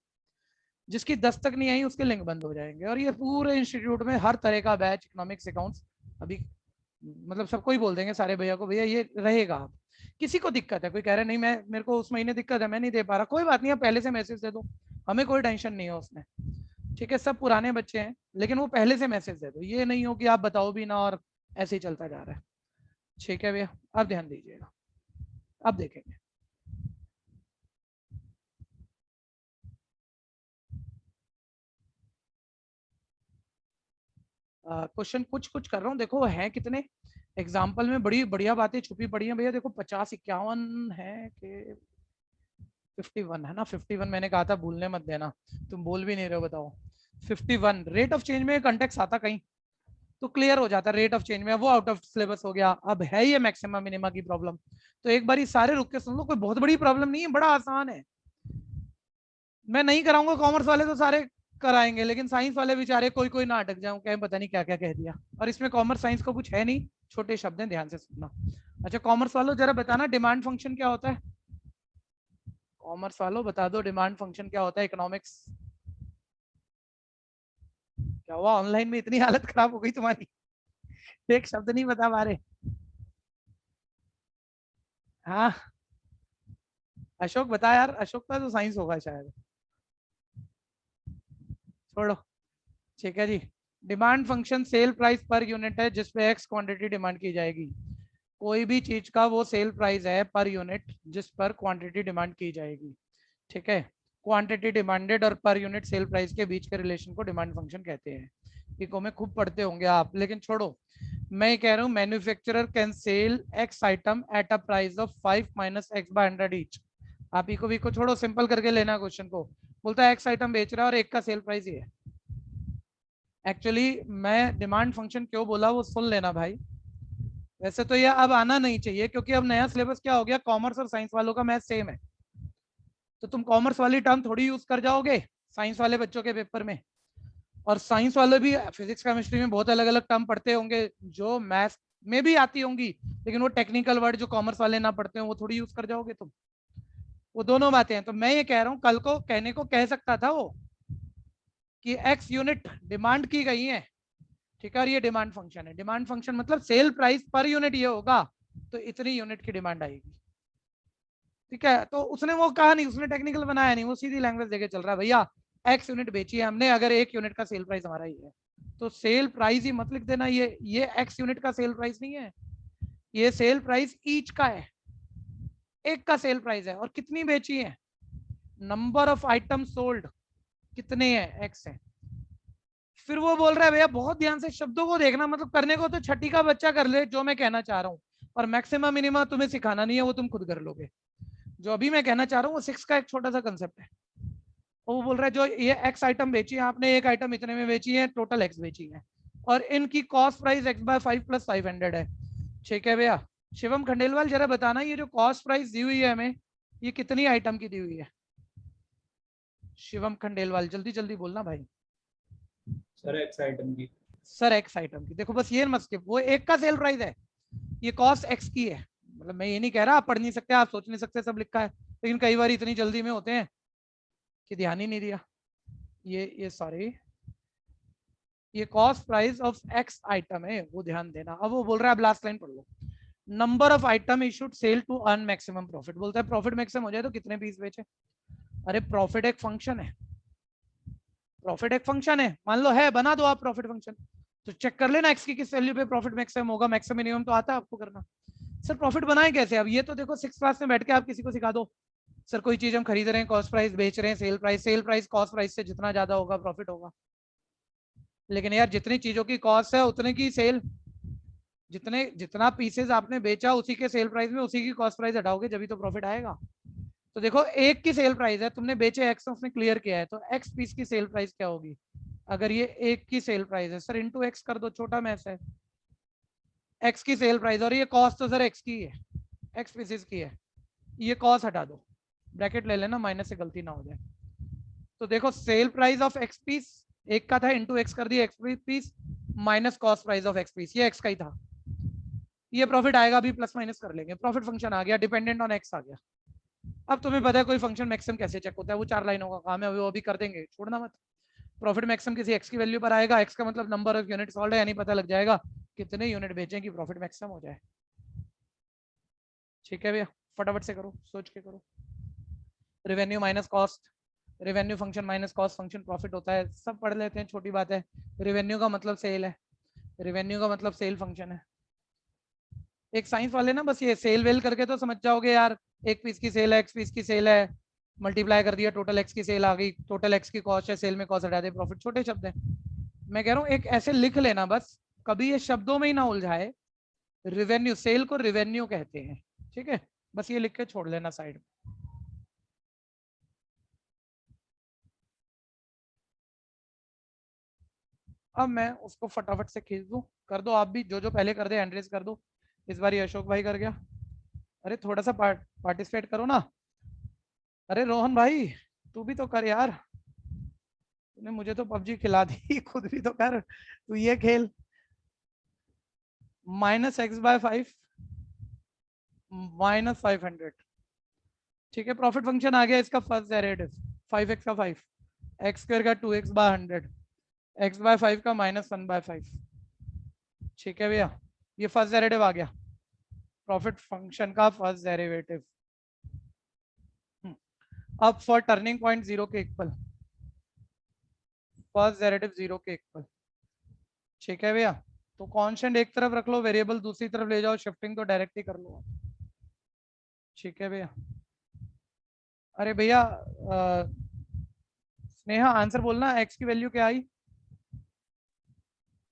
जिसकी 10 तक नहीं आई उसके लिंक बंद हो जाएंगे। और ये पूरे इंस्टीट्यूट में हर तरह का बैच, इकोनॉमिक्स, अकाउंट्स, अभी मतलब सबको ही बोल देंगे सारे भैया को, भैया ये रहेगा। किसी को दिक्कत है, कोई कह रहा है नहीं मैं, मेरे को उस महीने दिक्कत है मैं नहीं दे पा रहा, कोई बात नहीं, आप पहले से मैसेज दे दो, हमें कोई टेंशन नहीं है उसमें। ठीक है, सब पुराने बच्चे हैं, लेकिन वो पहले से मैसेज दे दो, ये नहीं हो कि आप बताओ भी ना और ऐसे ही चलता जा रहा है। ठीक है भैया, अब ध्यान दीजिएगा, अब देखेंगे। क्वेश्चन कुछ कुछ कर रहा हूँ, देखो है कितने एग्जाम्पल में बड़ी बढ़िया बातें छुपी पड़ी हैं भैया। देखो 50, 51 है कि 51 है ना, 51 मैंने कहा था, भूलने मत देना, तुम बोल भी नहीं रहे हो, बताओ 51। रेट ऑफ चेंज में कंटेक्स्ट आता कहीं तो क्लियर हो जाता, रेट ऑफ चेंज में वो आउट ऑफ सिलेबस हो गया। अब है ये मैक्सिमा मिनिमा की प्रॉब्लम, तो एक बार सारे रुक के सुन लो, कोई बहुत बड़ी प्रॉब्लम नहीं है, बड़ा आसान है। मैं नहीं कराऊंगा, कॉमर्स वाले तो सारे कराएंगे, लेकिन साइंस वाले बेचारे कोई कोई ना अटक जाऊं, क्या पता नहीं क्या क्या कह दिया। और इसमें कॉमर्स साइंस को कुछ है नहीं, छोटे शब्द हैं, ध्यान से सुनना। अच्छा, कॉमर्स वालों जरा बताना डिमांड फंक्शन क्या होता है, कॉमर्स वालों बता दो डिमांड फंक्शन क्या होता है। इकोनॉमिक्स क्या हुआ, ऑनलाइन में इतनी हालत खराब हो गई तुम्हारी, एक शब्द नहीं बता पा रहे। हाँ अशोक बता यार, अशोक का तो साइंस होगा शायद, छोड़ो। ठीक है जी, डिमांड फंक्शन सेल प्राइस पर यूनिट है जिसपे एक्स क्वांटिटी डिमांड की जाएगी। कोई भी चीज का वो सेल प्राइस है पर यूनिट जिस पर क्वांटिटी डिमांड की जाएगी। ठीक है, क्वांटिटी डिमांडेड और पर यूनिट सेल प्राइस के बीच के रिलेशन को डिमांड फंक्शन कहते हैं। इको में खूब पढ़ते होंगे आप, लेकिन छोड़ो, मैं कह रहा हूँ manufacturer can sell X item at a price of 5 minus X by 100 each. आप इको भी को छोड़ो, सिंपल करके लेना क्वेश्चन को, बोलता है एक्स आइटम बेच रहा है और एक का सेल प्राइस ये है। एक्चुअली मैं डिमांड फंक्शन क्यों बोला वो सुन लेना भाई। वैसे तो ये अब आना नहीं चाहिए, क्योंकि अब नया सिलेबस क्या हो गया, कॉमर्स और साइंस वालों का मैथ सेम है, तो तुम कॉमर्स वाली टर्म थोड़ी यूज कर जाओगे साइंस वाले बच्चों के पेपर में। और साइंस वाले भी फिजिक्स केमिस्ट्री में बहुत अलग अलग टर्म पढ़ते होंगे जो मैथ में भी आती होंगी, लेकिन वो टेक्निकल वर्ड जो कॉमर्स वाले ना पढ़ते हो वो थोड़ी यूज कर जाओगे तुम। वो दोनों बातें हैं। तो मैं ये कह रहा हूँ, कल को कहने को कह सकता था वो कि एक्स यूनिट डिमांड की गई है, ठीक है, और ये डिमांड फंक्शन है। डिमांड फंक्शन मतलब सेल प्राइस पर यूनिट ये होगा तो इतनी यूनिट की डिमांड आएगी। ठीक है, तो उसने वो कहा नहीं, उसने टेक्निकल बनाया नहीं, वो सीधी लैंग्वेज देके चल रहा है, भैया एक्स यूनिट बेची है हमने, अगर 1 यूनिट का सेल प्राइस हमारा ही है तो सेल प्राइस ही मत लिख देना, ये एक्स यूनिट का सेल प्राइस नहीं है, ये सेल प्राइस ईच का है, एक का सेल प्राइस है। और कितनी बेची है, नंबर ऑफ आइटम सोल्ड कितने हैं, एक्स है। फिर वो बोल रहा है भैया बहुत ध्यान से शब्दों को देखना, मतलब करने को तो छठी का बच्चा कर ले जो मैं कहना चाह रहा हूँ, और मैक्सिमम मिनिमा तुम्हें सिखाना नहीं है, वो तुम खुद कर लोगे। जो अभी मैं कहना चाह रहा हूँ वो 6 का एक छोटा सा कंसेप्ट है। वो बोल रहा है जो ये एक्स आइटम बेची है आपने, एक आइटम इतने में बेची है, टोटल एक्स बेची है, और इनकी कॉस्ट प्राइस एक्स बाय 5 + 500 है। ठीक है भैया, शिवम खंडेलवाल जरा बताना, ये जो कॉस्ट प्राइस दी हुई है हमें, ये कितनी आइटम की दी हुई है? शिवम खंडेलवाल जल्दी जल्दी बोलना भाई। सर एक्स आइटम की। सर एक्स आइटम की, देखो बस ये मत skip, वो एक का सेल प्राइस है, ये कॉस्ट एक्स की है। मतलब मैं ये नहीं कह रहा आप पढ़ नहीं सकते, आप सोच नहीं सकते, सब लिखा है, लेकिन कई बार इतनी जल्दी में होते हैं कि ध्यान ही नहीं दिया। ये सॉरी, ये cost price of x item है, वो ध्यान देना। अब वो बोल रहा है, अब लास्ट लाइन पढ़ लो, number of item issued sell to earn maximum profit. बोलता है प्रॉफिट मैक्सिमम हो जाए तो कितने पीस बेचे। अरे प्रॉफिट एक फंक्शन है, प्रॉफिट एक फंक्शन है, मान लो है, बना दो आप प्रॉफिट फंक्शन, तो चेक कर लेना एक्स की किस वैल्यू पे प्रॉफिट मैक्सिमम होगा, मैक्सिमम मिनिमम तो आता है आपको करना। सर प्रॉफिट बनाए कैसे? अब ये तो देखो 6th क्लास में बैठ के आप किसी को सिखा दो, सर कोई चीज हम खरीद रहे हैं, कॉस्ट प्राइस बेच रहे हैं, सेल प्राइस कॉस्ट प्राइस से जितना ज्यादा होगा प्रॉफिट होगा। लेकिन यार जितनी चीजों की कॉस्ट है उतने की सेल, जितना पीसेस आपने बेचा उसी के सेल प्राइस में उसी की कॉस्ट प्राइस हटाओगे जब तो प्रॉफिट आएगा। तो देखो एक की सेल प्राइस है, तुमने बेचे एक्स, उसने क्लियर किया है, तो एक्स पीस की सेल प्राइस क्या होगी? अगर ये एक की सेल प्राइस है सर, इंटू एक्स कर दो, छोटा मैथ्स है, एक्स की सेल प्राइस, और ये कॉस्ट तो सर एक्स की है, एक्स पीसेस की है, ये कॉस्ट हटा दो, ब्रैकेट ले लेना, माइनस से गलती ना हो जाए। तो देखो sale price of X piece एक का था, इंटू एक्स कर दिया, X piece minus cost price of X piece, ये एक्स का ही था, ये प्रॉफिट आएगा, अभी प्लस माइनस कर लेंगे, प्रॉफिट फंक्शन आ गया, डिपेंडेंट ऑन एक्स आ गया। अब तुम्हें पता है कोई फंक्शन मैक्सिमम कैसे चेक होता है, वो 4 लाइनों का काम है, वो अभी कर देंगे, छोड़ना मत। प्रॉफिट मैक्सिमम किसी एक्स की वैल्यू पर आएगा, एक्स का मतलब नंबर ऑफ यूनिट सोल्ड है, यानी पता लग जाएगा कितने यूनिट बेचें कि प्रॉफिट मैक्सिमम हो जाए। ठीक है भैया, फटाफट से करो, सोच के करो। Revenue minus cost, revenue function minus cost function profit होता है, सब पढ़ लेते हैं, छोटी बात है। रेवेन्यू का मतलब सेल है, रेवेन्यू का मतलब सेल फंक्शन है। एक साइंस वाले ना बस ये सेल वेल करके तो समझ जाओगे यार, एक पीस की सेल है, एक्स पीस की सेल है, मल्टीप्लाई कर दिया, टोटल एक्स की सेल आ गई, टोटल एक्स की कॉस्ट है, सेल में कॉस्ट हटा दे, प्रॉफिट, छोटे शब्द है। मैं कह रहा हूँ एक ऐसे लिख लेना बस, कभी ये शब्दों में ही ना उलझाए। रेवेन्यू, सेल को रेवेन्यू कहते हैं, ठीक है, बस ये लिख के छोड़ लेना साइड में। अब मैं उसको फटाफट से खींच दूं, कर दो आप भी, जो जो पहले कर दे एंड्रेस कर दो। इस बार ये अशोक भाई कर गया, अरे थोड़ा सा पार्टिसिपेट करो ना, अरे रोहन भाई तू भी तो कर यार, तूने मुझे तो पबजी खिला दी खुद भी तो कर, तू ये खेल। -x/5 -500, ठीक है, प्रॉफिट फंक्शन आ गया, इसका फर्स्ट डेरिवेटिव 5x का 5, x² का 2x/100, x/5 का -1/5, ठीक है भैया, ये फर्स्ट डेरिवेटिव आ गया, प्रॉफिट फंक्शन का फर्स्ट डेरिवेटिव। अब फॉर टर्निंग पॉइंट 0 के इक्वल, फर्स्ट डेरिवेटिव 0 के इक्वल, ठीक है भैया, तो कांस्टेंट एक तरफ रख लो, वेरिएबल दूसरी तरफ ले जाओ, शिफ्टिंग तो डायरेक्ट ही कर लो, ठीक है भैया। अरे भैया स्नेहा आंसर बोलना, एक्स की वैल्यू क्या आई?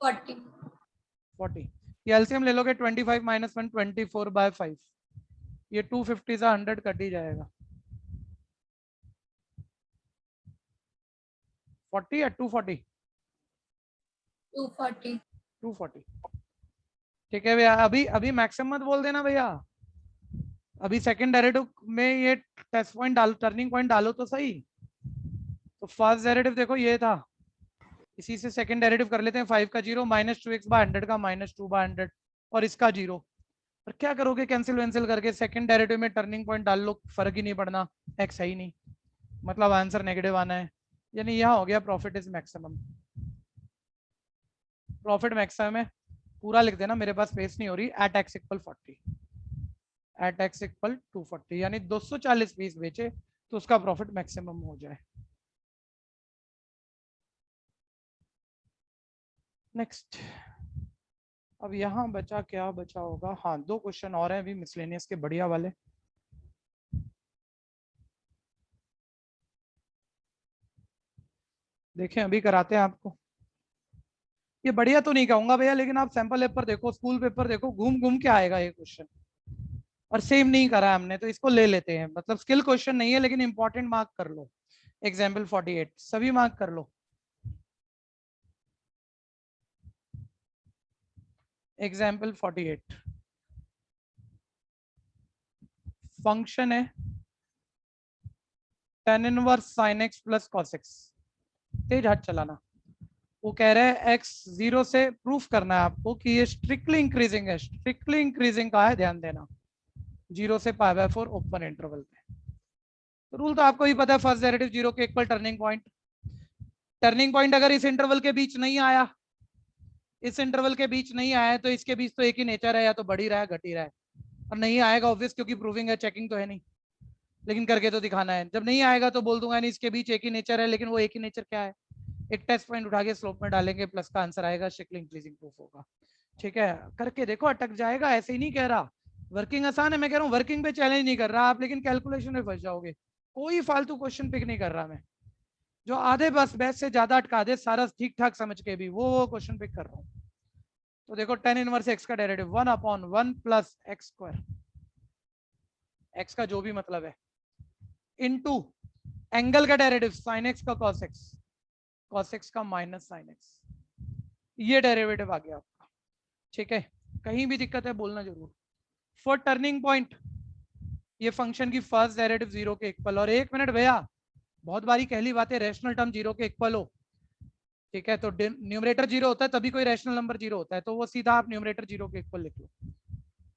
40। ये एलसीएम ले लोगे, 25 - 1 24/5, ये 250 से 100 कट ही जाएगा, 40 या 240? 240, ठीक है भैया। अभी अभी मैक्सिमम मत बोल देना भैया, अभी सेकंड डेरिवेटिव में ये टेस्ट पॉइंट डालो, टर्निंग पॉइंट डालो तो सही। तो फर्स्ट डेरिवेटिव देखो ये था, इसी से सेकंड डेरिवेटिव कर लेते हैं, 5 का 0 -2x/100 का -2/100 और इसका 0, और क्या करोगे, कैंसिल वैंसिल करके सेकंड डेरिवेटिव में टर्निंग पॉइंट डाल लो, फर्क ही नहीं पड़ना, एक्स है ही नहीं, मतलब आंसर नेगेटिव आना है, यानी यह हो गया profit is maximum. Profit maximum है, पूरा लिख देना, मेरे पास स्पेस नहीं हो रही, at X equal 40, at X equal 240, यानी 240 पीस बेचे तो उसका प्रॉफिट मैक्सिमम हो जाए। नेक्स्ट, अब यहाँ बचा क्या बचा होगा, हाँ 2 क्वेश्चन और हैं अभी मिसलेनियस के बढ़िया वाले। देखें अभी कराते हैं आपको, ये बढ़िया तो नहीं कहूंगा भैया, लेकिन आप सैंपल पेपर देखो, स्कूल पेपर देखो, घूम घूम के आएगा ये क्वेश्चन, और सेम नहीं करा हमने, तो इसको ले लेते हैं, मतलब स्किल क्वेश्चन नहीं है लेकिन इंपॉर्टेंट मार्क कर लो। एग्जाम्पल 48 सभी मार्क कर लो, एग्जाम्पल 48 फंक्शन है tan inverse sin x plus cos x। तेज हाथ चलाना। वो कह रहे हैं x 0 से प्रूफ करना है आपको कि ये स्ट्रिक्टली इंक्रीजिंग है। स्ट्रिक्टली इंक्रीजिंग का है, ध्यान देना, 0 से π/4 ओपन इंटरवल पे। तो रूल तो आपको ही पता है, फर्स्ट डेरिवेटिव 0 के equal turning point. Turning point अगर इस इंटरवल के बीच नहीं आया, इस इंटरवल के बीच नहीं आया तो इसके बीच तो एक ही नेचर है, या तो बढ़ ही रहा है घट ही रहा है। और नहीं आएगा ऑब्वियस, क्योंकि प्रूविंग है, चेकिंग तो है नहीं, लेकिन करके तो दिखाना है। जब नहीं आएगा तो बोल दूंगा नहीं इसके बीच एक ही नेचर है, लेकिन वो एक ही नेचर क्या है, एक टेस्ट पॉइंट उठा के स्लोप में डालेंगे, प्लस का आंसर आएगा, स्ट्रिक्टली इंक्रीजिंग प्रूफ होगा। ठीक है, करके देखो, अटक जाएगा। ऐसे ही नहीं कह रहा वर्किंग आसान है, मैं कह रहा हूँ वर्किंग पे चैलेंज नहीं कर रहा आप, लेकिन कैलकुलेशन में फंस जाओगे। कोई फालतू क्वेश्चन पिक नहीं कर रहा मैं, जो आधे बस बैच से ज्यादा अटका दे सारा ठीक ठाक समझ के भी, वो क्वेश्चन पिक कर रहा हूँ। तो देखो tan इनवर्स x का derivative 1/1 plus x square, x का जो भी मतलब है, इनटू एंगल का डेरिवेटिव sin x का cos x का माइनस sin x, ये डेरिवेटिव आ गया आपका। ठीक है, कहीं भी दिक्कत है बोलना जरूर। फॉर टर्निंग पॉइंट ये फंक्शन की फर्स्ट डेरिवेटिव 0 के इक्वल, और 1 मिनट भैया, बहुत बारी कहली बात है, रैशनल टर्म 0 के इक्वल हो। ठीक है, तो न्यूमरेटर 0 होता है तभी कोई रैशनल नंबर 0 होता है, तो वो सीधा आप न्यूमरेटर 0 के इक्वल लिख लो।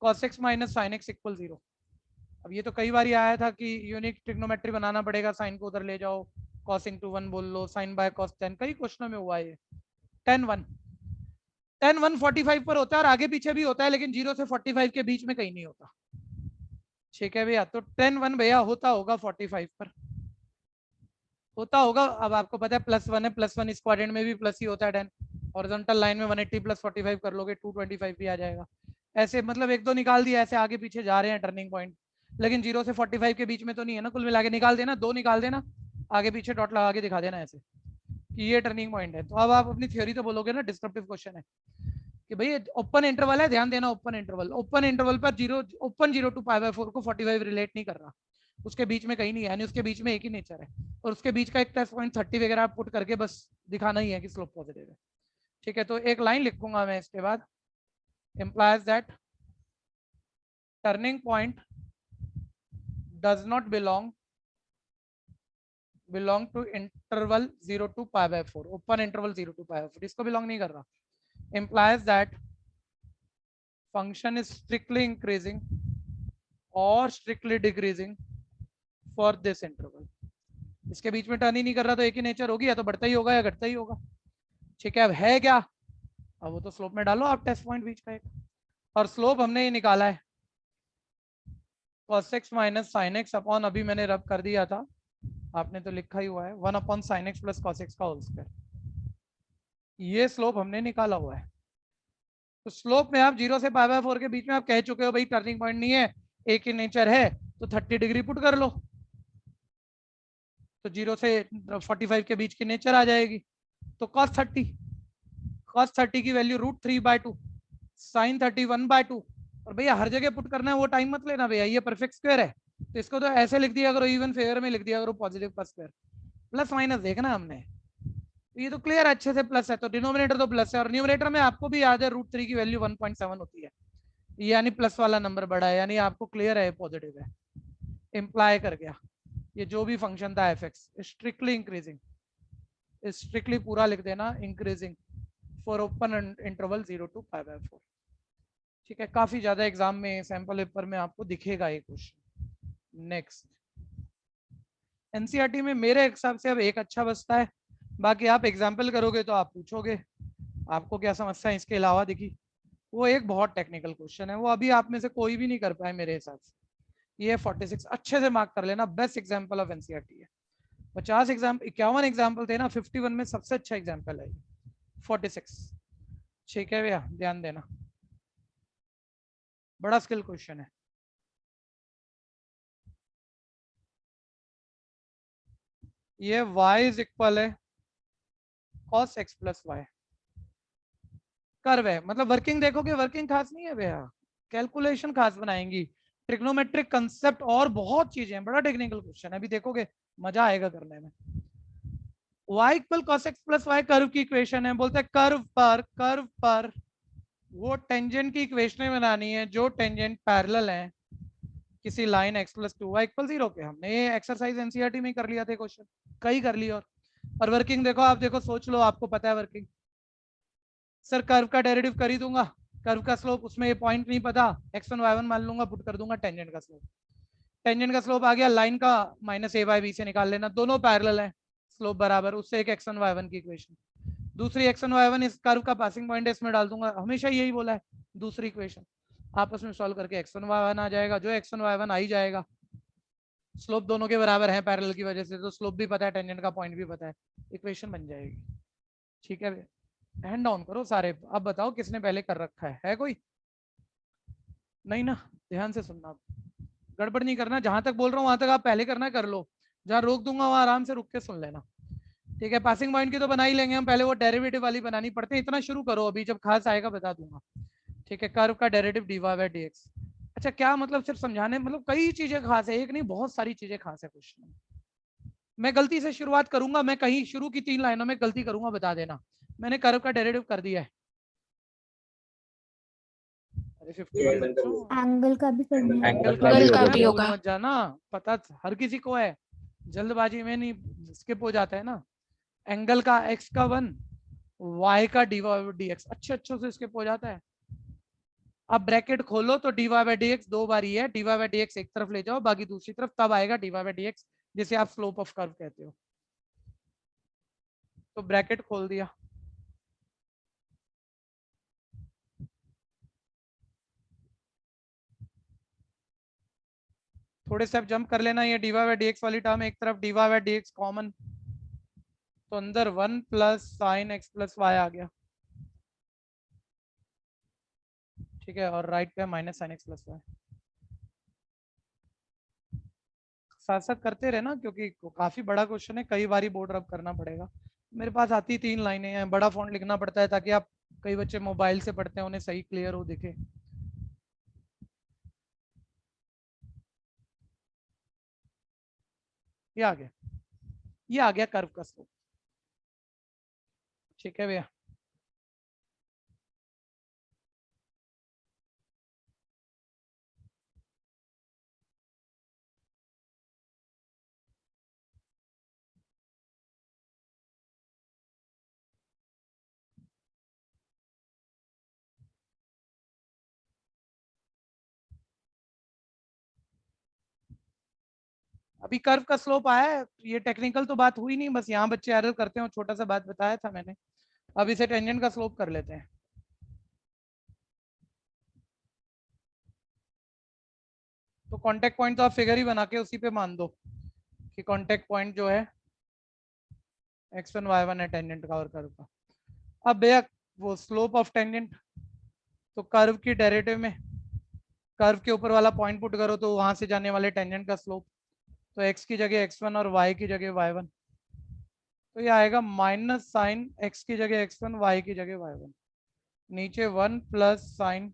cos x minus sin x equal 0। अब ये तो कई बार आया था कि यूनिक ट्रिग्नोमेट्री बनाना पड़ेगा, साइन को उधर ले जाओ, cos into 1 बोल लो, sin बाय cos tan, कई क्वेश्चनों में हुआ है। tan 1 45 पर होता है और आगे पीछे भी होता है, लेकिन 0 से 45 के बीच में कहीं नहीं होता। ठीक है भैया, तो tan 1 भैया होता होगा 45 पर, होता होगा। अब आपको पता है +1 है, +1 इस क्वाड्रेंट में भी प्लस ही होता है tan। हॉरिजॉन्टल लाइन में 180 प्लस 45 कर लोगे 225 भी आ जाएगा। ऐसे मतलब एक दो निकाल दिया, ऐसे आगे पीछे जा रहे हैं टर्निंग पॉइंट, लेकिन 0 से 45 के बीच में तो नहीं है ना। कुल मिला के निकाल देना, 2 निकाल देना, आगे पीछे डॉट लगा के दिखा देना ऐसे कि ये टर्निंग पॉइंट है। तो अब आप अपनी थ्योरी तो बोलोगे ना, डिस्क्रिप्टिव क्वेश्चन है कि भाई ओपन इंटरवल है, ध्यान देना, ओपन इंटरवल पर 0 ओपन 0 to π/4 को 45 रिलेट नहीं कर रहा, उसके बीच में कहीं नहीं है, यानी उसके बीच में एक ही नेचर है, और उसके बीच का एक टेस्ट पॉइंट 30 वगैरह पुट करके बस दिखाना ही है कि स्लोप पॉजिटिव है। ठीक है, तो एक लाइन लिखूंगा मैं इसके बाद, implies that turning point does not belong to interval 0 to π/4, open interval 0 to π/4 इसको बिलोंग नहीं कर रहा। implies that function is strictly increasing or strictly decreasing for this interval। इसके बीच में टर्न ही नहीं कर रहा, तो एक ही नेचर होगी, या तो बढ़ता ही होगा या घटता ही होगा। ठीक है, अब है क्या, अब वो तो स्लोप में डालो आप टेस्ट पॉइंट बीच का एक, और स्लोप हमने ये निकाला है cos x minus sin x upon, अभी मैंने रब कर दिया था, आपने तो लिखा ही हुआ है 1/sin x plus cos x का होल स्क्वायर, ये स्लोप हमने निकाला हुआ है। तो स्लोप में आप 0 से π/4 के बीच में आप कह चुके हो भाई टर्निंग पॉइंट नहीं है, एक ही नेचर है, तो 30 डिग्री पुट कर लो, तो 0 से 45 के बीच की नेचर आ जाएगी। तो cos 30 की वैल्यू √3/2, sin 30 1/2, और भैया हर जगह पुट करना है, वो टाइम मत लेना भैया, ये परफेक्ट स्क्वायर है, तो इसको तो ऐसे लिख दिया करो, इवन फेवर में लिख दिया करो, पॉजिटिव का स्क्वायर, प्लस माइनस देखना हमने, तो ये तो क्लियर अच्छे से प्लस है, तो डिनोमिनेटर तो प्लस है, और न्यूमरेटर में आपको भी याद है √3 की वैल्यू 1.7 होती है, यानी प्लस वाला नंबर बड़ा है, यानी आपको क्लियर है पॉजिटिव है। इम्प्लाई कर गया, ये जो भी फंक्शन था fx स्ट्रिक्टली इंक्रीजिंग, स्ट्रिक्टली पूरा लिख देना, increasing for open interval 0 to π/4। ठीक है, काफी ज्यादा एग्जाम में सैंपल पेपर में आपको दिखेगा ये क्वेश्चन। नेक्स्ट, एनसीईआरटी में मेरे हिसाब से अब एक अच्छा बचता है, बाकी आप एग्जाम्पल करोगे तो आप पूछोगे आपको क्या समस्या इसके अलावा दिखी, वो एक बहुत टेक्निकल क्वेश्चन है, वो अभी आप में से कोई भी नहीं कर पाए मेरे हिसाब से। ये 46 अच्छे से मार्क कर लेना, बेस्ट एग्जाम्पल ऑफ एनसीईआरटी है। 51 एग्जाम्पल थे ना, 51 में सबसे अच्छा एग्जाम्पल है 46। ठीक है भैया, ध्यान देना, बड़ा स्किल क्वेश्चन है। ये y इज इक्वल है cos x plus Y, curve है, मतलब वर्किंग देखोगे, वर्किंग खास नहीं है भैया, कैलकुलेशन खास बनाएंगी, ट्रिग्नोमेट्रिक कंसेप्ट और बहुत चीजें हैं, बड़ा टेक्निकल क्वेश्चन है, अभी देखोगे मजा आएगा करने में। y equal cos x plus Y curve की इक्वेशन है, बोलते हैं कर्व पर वो टेंजेंट की इक्वेशन बनानी है जो टेंजेंट पैरेलल है किसी line x plus 2y equal 0 पे। हमने ये एक्सरसाइज एनसीईआरटी में कर लिया था क्वेश्चन, कई कर लिया। और वर्किंग देखो, आप देखो, सोच लो, आपको पता है वर्किंग। सर कर्व का डेरिवेटिव कर ही दूंगा, कर्व का स्लोप, उसमें ये पॉइंट नहीं पता, x1 y1 मान लूंगा, पुट कर दूंगा टेंजेंट का स्लोप। टेंजेंट का स्लोप आ गया, लाइन का माइनस a बाय b से निकाल लेना, दोनों पैरेलल है, स्लोप बराबर, उससे एक x1 y1 की इक्वेशन। दूसरी x1 y1 इस कर्व का पासिंग पॉइंट है, इसमें डाल दूंगा, हमेशा यही बोला है। दूसरी इक्वेशन आपस में सॉल्व करके x1 y1 आ जाएगा, जो x1 y1 आ ही जाएगा। स्लोप दोनों के बराबर है पैरेलल की वजह से, तो स्लोप भी पता है, टेंजेंट का पॉइंट भी पता है, इक्वेशन बन जाएगी। ठीक है, हैंड डाउन करो सारे। अब बताओ किसने पहले कर रखा है कोई? नहीं ना, ध्यान से सुनना, गड़बड़ नहीं करना, जहां तक बोल रहा हूँ वहां तक आप पहले करना कर लो, जहां रोक दूंगा वहां आराम से रुक के सुन लेना। ठीक है, पासिंग पॉइंट की तो बना ही लेंगे हम, पहले वो डेरिवेटिव वाली बनानी पड़ती है, इतना शुरू करो, अभी जब खास आएगा बता दूंगा। ठीक है, कर्व का डेरिवेटिव dy बाय dx। अच्छा, क्या मतलब, सिर्फ समझाने, मतलब कई चीजें खास है, एक नहीं बहुत सारी चीजें खास है क्वेश्चन में। मैं गलती से शुरुआत करूंगा, मैं कहीं शुरू की 3 लाइनों में गलती करूंगा, बता देना। मैंने कर्व का डेरिवेटिव कर दिया है। अरे 51 बच्चों, एंगल का भी करना है। एंगल का भी का होगा। भी भूल मत जाना, पता हर किसी को है, जल्दबाजी में नहीं स्किप हो जाता है ना। एंगल का x का 1, y का dy बाय dx, अच्छे से स्किप हो जाता है। अब ब्रैकेट खोलो तो dy बाय dx 2 बार ही है, dy बाय dx एक तरफ ले जाओ, बाकी दूसरी तरफ, तब आएगा dy बाय dx, जिसे आप स्लोप ऑफ कर्व कहते हो। तो ब्रैकेट खोल दिया, थोड़े स्टेप जंप कर लेना, ये dy बाय dx वाली टर्म एक तरफ, dy बाय dx कॉमन, तो अंदर 1 plus sine x plus y आ गया। ठीक है, और राइट पे minus sine x plus y। साथ साथ करते रहना, क्योंकि काफी बड़ा क्वेश्चन है, कई बारी बोर्ड रब करना पड़ेगा। मेरे पास आती 3 लाइनें हैं, बड़ा फॉन्ट लिखना पड़ता है ताकि आप, कई बच्चे मोबाइल से पढ़ते हैं, उन्हें सही क्लियर हो दिखे। ये आ गया, ये आ गया कर्व का स्लोप। ठीक है भैया, अभी कर्व का स्लोप आया है, ये टेक्निकल तो बात हुई नहीं, बस यहाँ बच्चे एरर करते हैं, छोटा सा बात बताया था मैंने। अब इसे टेंजेंट का स्लोप कर लेते हैं। तो कांटेक्ट पॉइंट तो आप फिगर ही बना के उसी पे मान दो कि कांटेक्ट पॉइंट जो है x1 y1 है टेंजेंट का और कर्व का। अब भैया वो स्लोप ऑफ टेंजेंट, तो कर्व की डेरिवेटिव में कर्व के ऊपर वाला पॉइंट पुट करो, तो वहां से जाने वाले टेंजेंट का स्लोप, तो x की जगह x1 और y की जगह y1, तो ये आएगा माइनस साइन x की जगह x1, y की जगह y1, नीचे 1 plus sign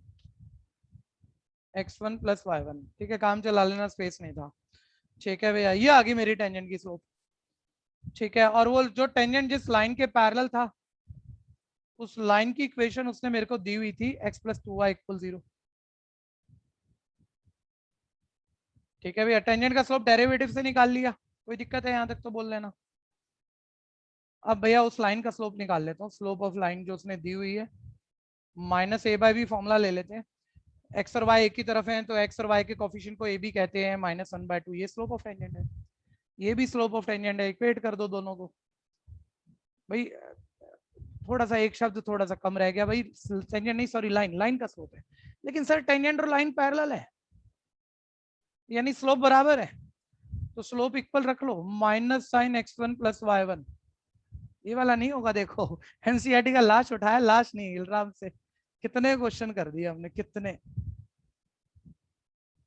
x1 plus y1। ठीक है, काम चला लेना, स्पेस नहीं था। ठीक है भैया, ये आ गई मेरी टेंजेंट की स्लोप। ठीक है, और वो जो टेंजेंट जिस लाइन के पैरेलल था, उस लाइन की इक्वेशन उसने मेरे को दी हुई थी, x प्लस 2y इक्वल 0। ठीक है भैया, टेंजेंट का स्लोप डेरिवेटिव से निकाल लिया, कोई दिक्कत है यहाँ तक तो बोल लेना। अब भैया उस लाइन का स्लोप निकाल लेता हूँ, स्लोप ऑफ लाइन जो उसने दी हुई है, minus a by B formula ले लेते हैं, x और y एक ही तरफ हैं, तो x और y के कोफिशिएंट को a b कहते हैं, -1/2, ये स्लोप ऑफ टेंजेंट है, ये भी स्लोप ऑफ टेंजेंट है, इक्वेट कर दो दोनों को। भाई थोड़ा सा एक शब्द थोड़ा सा कम रह गया भाई, टेंजेंट नहीं सॉरी लाइन, लाइन का स्लोप है, लेकिन सर टेंजेंट और लाइन पैरेलल है, यानी स्लोप बराबर है, तो स्लोप इक्वल रख लो, minus sign x1 plus y1। ये वाला नहीं होगा, देखो एनसीईआरटी का लाश उठाया, लाश नहीं हिल रहा हमसे, कितने क्वेश्चन कर दिए हमने, कितने।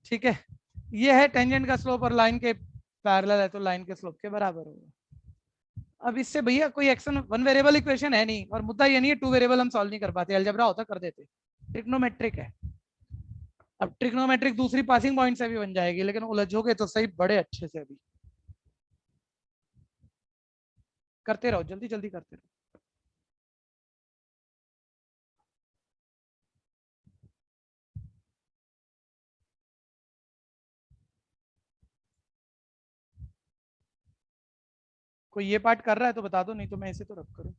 ठीक है, ये है टेंजेंट का स्लोप और लाइन के पैरेलल है, तो लाइन के स्लोप के बराबर होगा। अब इससे भैया कोई एक्शन, वन वेरिएबल इक्वेशन है नहीं, और मुद्दा ये नहीं है 2 वेरिएबल हम सॉल्व नहीं कर पाते, अलजेब्रा होता कर देते, ट्रिग्नोमेट्रिक है। अब ट्रिग्नोमेट्रिक दूसरी पासिंग पॉइंट से भी बन जाएगी, लेकिन उलझोगे तो सही बड़े अच्छे से। अभी करते रहो, जल्दी जल्दी करते रहो। कोई ये पार्ट कर रहा है तो बता दो, नहीं तो मैं इसे तो रख करूं।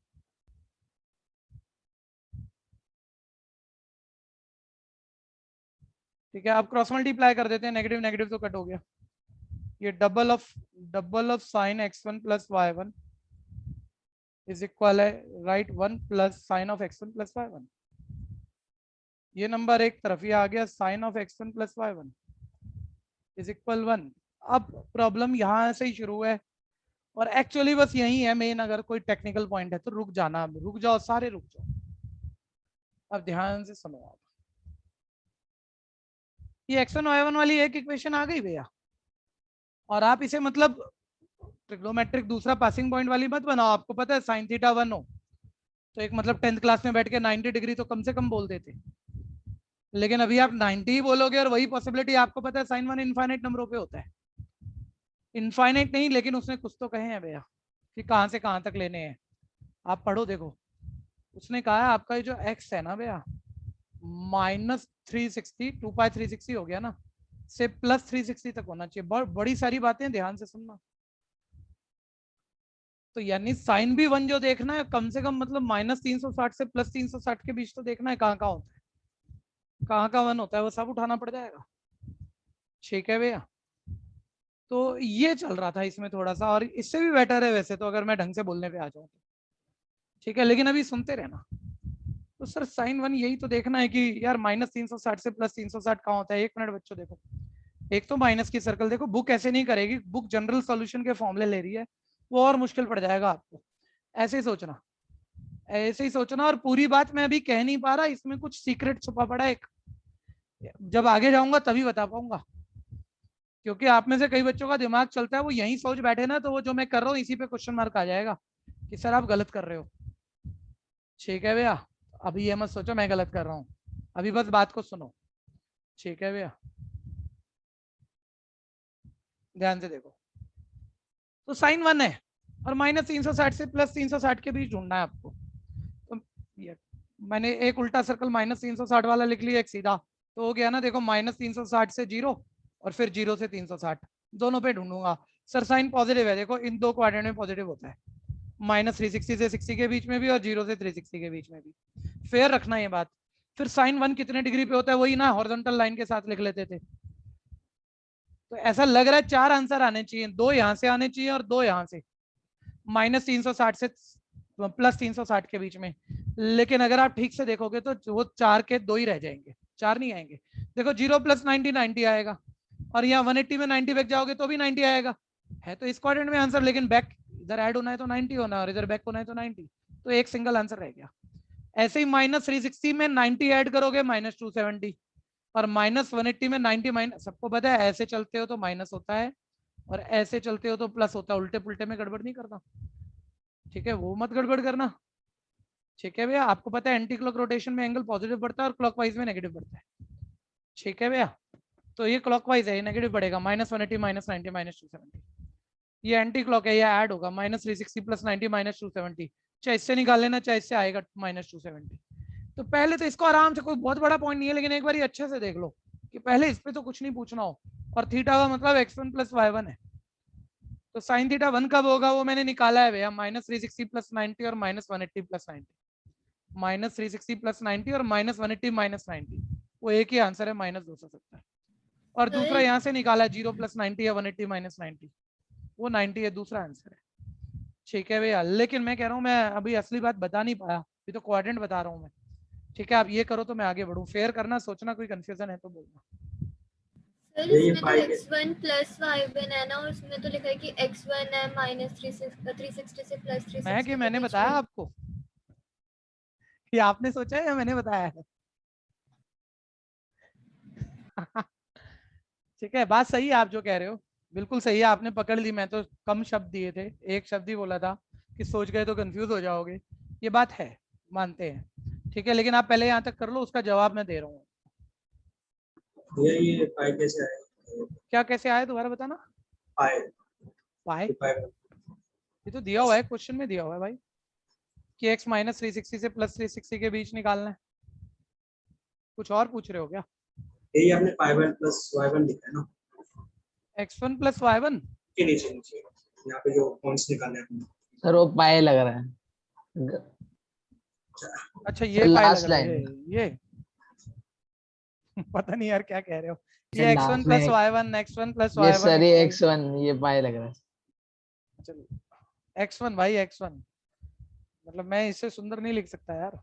ठीक है, अब क्रॉस मल्टीप्लाई कर देते हैं, नेगेटिव नेगेटिव तो कट हो गया। ये double of sine x1 plus y1 is equal है right 1 plus sine of x1 plus y1। ये नंबर एक तरफ, ये आ गया sine of x1 plus y1 is equal 1। अब प्रॉब्लम यहाँ से ही शुरू है और एक्चुअली बस यही है मेन। अगर कोई टेक्निकल पॉइंट है तो रुक जाना, रुक जाओ सारे, रुक जाओ। अब ध्यान से सुनो आप, ये x1 y1 वाली एक इक्वेशन आ गई भैया, और आप इसे मतलब ट्रिग्नोमेट्रिक दूसरा पासिंग पॉइंट वाली मत बनाओ। आपको पता है साइन थीटा 1 हो तो एक मतलब 10th क्लास में बैठ के 90 डिग्री तो कम से कम बोल देते, लेकिन अभी आप 90 ही बोलोगे और वही पॉसिबिलिटी आपको पता है साइन 1 इनफाइनाइट नंबरों पे होता है। इनफाइनाइट नहीं, लेकिन उसने कुछ तो कहे हैं भैया कि कहाँ से कहाँ तक लेने हैं। आप पढ़ो देखो, उसने कहा है आपका ये जो x है ना भैया -360 2π360 हो गया ना, से +360 तक होना चाहिए। बड़ी सारी बातें ध्यान से सुनना। तो यानी साइन भी 1 जो देखना है कम से कम मतलब -360 से +360 के बीच तो देखना है कहाँ कहाँ होता है, कहाँ कहाँ 1 होता है, वो सब उठाना पड़ जाएगा। ठीक है भैया, तो ये चल रहा था इसमें थोड़ा सा, और इससे भी बेटर है वैसे तो अगर मैं ढंग से बोलने पे आ जाऊं तो। ठीक है, लेकिन अभी सुनते रहना। तो सर साइन 1 यही तो देखना है कि यार -360 से +360 कहाँ होता है। 1 मिनट बच्चों देखो, एक तो माइनस की सर्कल देखो, बुक ऐसे नहीं करेगी, बुक जनरल सॉल्यूशन के फॉर्मूले ले रही है, वो और मुश्किल पड़ जाएगा आपको। ऐसे ही सोचना, ऐसे ही सोचना। और पूरी बात मैं अभी कह नहीं पा रहा, इसमें कुछ सीक्रेट छुपा पड़ा है, जब आगे जाऊंगा तभी बता पाऊंगा। क्योंकि आप में से कई बच्चों का दिमाग चलता है वो यही सोच बैठे ना, तो वो जो मैं कर रहा हूँ इसी पे क्वेश्चन मार्क आ जाएगा कि सर आप गलत कर रहे हो। ठीक है भैया, अभी ये मत सोचो मैं गलत कर रहा हूँ, अभी बस बात को सुनो। ठीक है भैया, ध्यान से देखो। तो साइन 1 है और -360 से +360 के बीच ढूंढना है आपको। तो मैंने एक उल्टा सर्कल -360 वाला लिख लिया, एक सीधा, तो हो गया ना। देखो -360 से 0 और फिर 0 से 360 दोनों पे ढूंढूंगा। सर साइन पॉजिटिव है, देखो इन दो क्वाड्रेंट में पॉजिटिव होता है, -360 से 60 के बीच में भी और 0 से 360 के बीच में भी। फेयर रखना ये बात। फिर साइन 1 कितने डिग्री पे होता है, वही ना हॉरिजॉन्टल लाइन के साथ लिख लेते थे। तो ऐसा लग रहा है 4 आंसर आने चाहिए, 2 यहाँ से आने चाहिए और 2 यहाँ से, -360 से +360 के बीच में। लेकिन अगर आप ठीक से देखोगे तो वो 4 के 2 ही रह जाएंगे, 4 नहीं आएंगे। देखो 0 + 90 90 आएगा, और यहाँ 180 में 90 बैक जाओगे तो भी 90 आएगा। है तो इस क्वाड्रेंट में आंसर, लेकिन बैक इधर ऐड होना है तो 90 होना है और इधर बैक होना है तो 90, तो एक सिंगल आंसर रह गया। ऐसे ही -360 में 90 ऐड करोगे -270, और -180 में 90 सबको पता है ऐसे चलते हो तो माइनस होता है और ऐसे चलते हो तो प्लस होता है। उल्टे पुल्टे में गड़बड़ नहीं करना, ठीक है, वो मत गड़बड़ करना। ठीक है भैया, आपको पता है एंटी क्लॉक रोटेशन में एंगल पॉजिटिव बढ़ता है और क्लॉकवाइज में नेगेटिव बढ़ता है। ठीक है भैया, तो ये क्लॉकवाइज है, ये नेगेटिव बढ़ेगा, -180 -90 -270। ये एंटी क्लॉक है, ये ऐड होगा -360 + 90 -270। चाहे इससे निकाल लेना चाहे इससे आएगा -270। तो पहले तो इसको आराम से, कोई बहुत बड़ा पॉइंट नहीं है, लेकिन एक बार ये अच्छे से देख लो कि पहले इस पे तो कुछ नहीं पूछना हो। और थीटा का मतलब x1 + y1 है, तो साइन थीटा 1 कब होगा वो मैंने निकाला है भैया, -360 + 90 और -180 + 90, -360 + 90 और -180 - 90, वो एक ही आंसर है -270। और दूसरा यहाँ से निकाला 0 + 90 या 180 - 90, वो 90 है, दूसरा आंसर है। ठीक है भैया, लेकिन मैं कह रहा हूँ मैं अभी असली बात बता नहीं पाया, अभी तो क्वाड्रेंट बता रहा हूँ मैं। ठीक है, आप ये करो तो मैं आगे बढ़ूँ। फेयर करना, सोचना, कोई कंफ्यूजन है तो बोलना। सर इसमें तो x1 + y1 है ना, और उसमें तो लिखा है कि x1 है -360 से +360 मैं कि मैंने बताया आपको, ये आपने सोचा है या मैंने बताया है? ठीक है, बात सही है आप जो कह रहे हो, बिल्कुल सही है, आपने पकड़ ली। मैं तो कम शब्द दिए थे, एक शब्द ही बोला था कि सोच गए तो कंफ्यूज हो जाओगे, ये बात है, मानते हैं। ठीक है, लेकिन आप पहले यहाँ तक कर लो, उसका जवाब मैं दे रहा हूँ। ये पाई कैसे आया? क्या कैसे आया दोबारा बताना। पाई पाई ये तो दिया हुआ है, क्वेश्चन में दिया हुआ है भाई कि x -360 से +360 के बीच निकालना है। कुछ और पूछ रहे हो क्या? यही आपने पाई 1 + y1 लिखा है ना, x1 + y1 के नीचे नीचे यहाँ पे जो पॉइंट्स निकालने हैं अपने। सर वो पाए लग रहा है। अच्छा ये पाए लास्ट लग रहा है लाइन। ये पता नहीं यार क्या कह रहे हो। सर ये x1 लास्ट प्लस में y1 x1 प्लस ये y1 सर ये x1 ये पाए लग रहा है। चलो x1 भाई x1 मतलब मैं इससे सुंदर नहीं लिख सकता यार।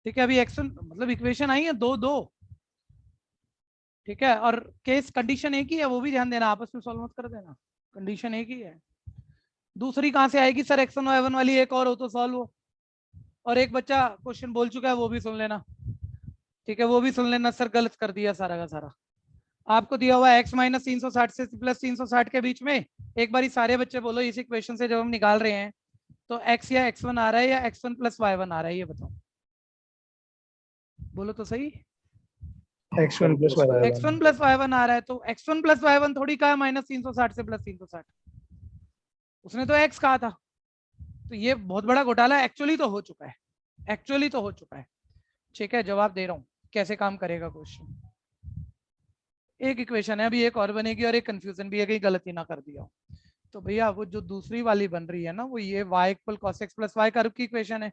ठीक है अभी x1 मतलब इक्वेशन आई है दो दो। ठीक है और केस कंडीशन एक ही है, वो भी ध्यान देना, आपस में सॉल्व मत कर देना, कंडीशन एक ही है। दूसरी कहां से आएगी सर, x1 y1 वाली एक और हो तो सॉल्व हो। और एक बच्चा क्वेश्चन बोल चुका है वो भी सुन लेना। ठीक है वो भी सुन लेना, सर गलत कर दिया सारा का सारा। आपको दिया हुआ है x माइनस 360 से प्लस 360 के बीच में। एक बार सारे बच्चे बोलो इस इक्वेशन से जब हम निकाल रहे हैं तो x या x1 आ रहा है या x1 प्लस y1 आ रहा है, ये बताओ बोलो तो सही। x1 plus y1 x1 plus y1 आ रहा है तो x1 प्लस y1 थोड़ी कहा माइनस 360 से प्लस 360, उसने तो x कहा था। तो ये बहुत बड़ा घोटाला एक्चुअली तो हो चुका है, एक्चुअली तो हो चुका है। ठीक है जवाब दे रहा हूँ कैसे काम करेगा क्वेश्चन। एक इक्वेशन है अभी एक और बनेगी और एक कंफ्यूजन भी है कहीं गलती ना कर दिया हो। तो भैया वो जो दूसरी वाली बन रही है ना वो ये y equal cos x plus y curve की इक्वेशन है।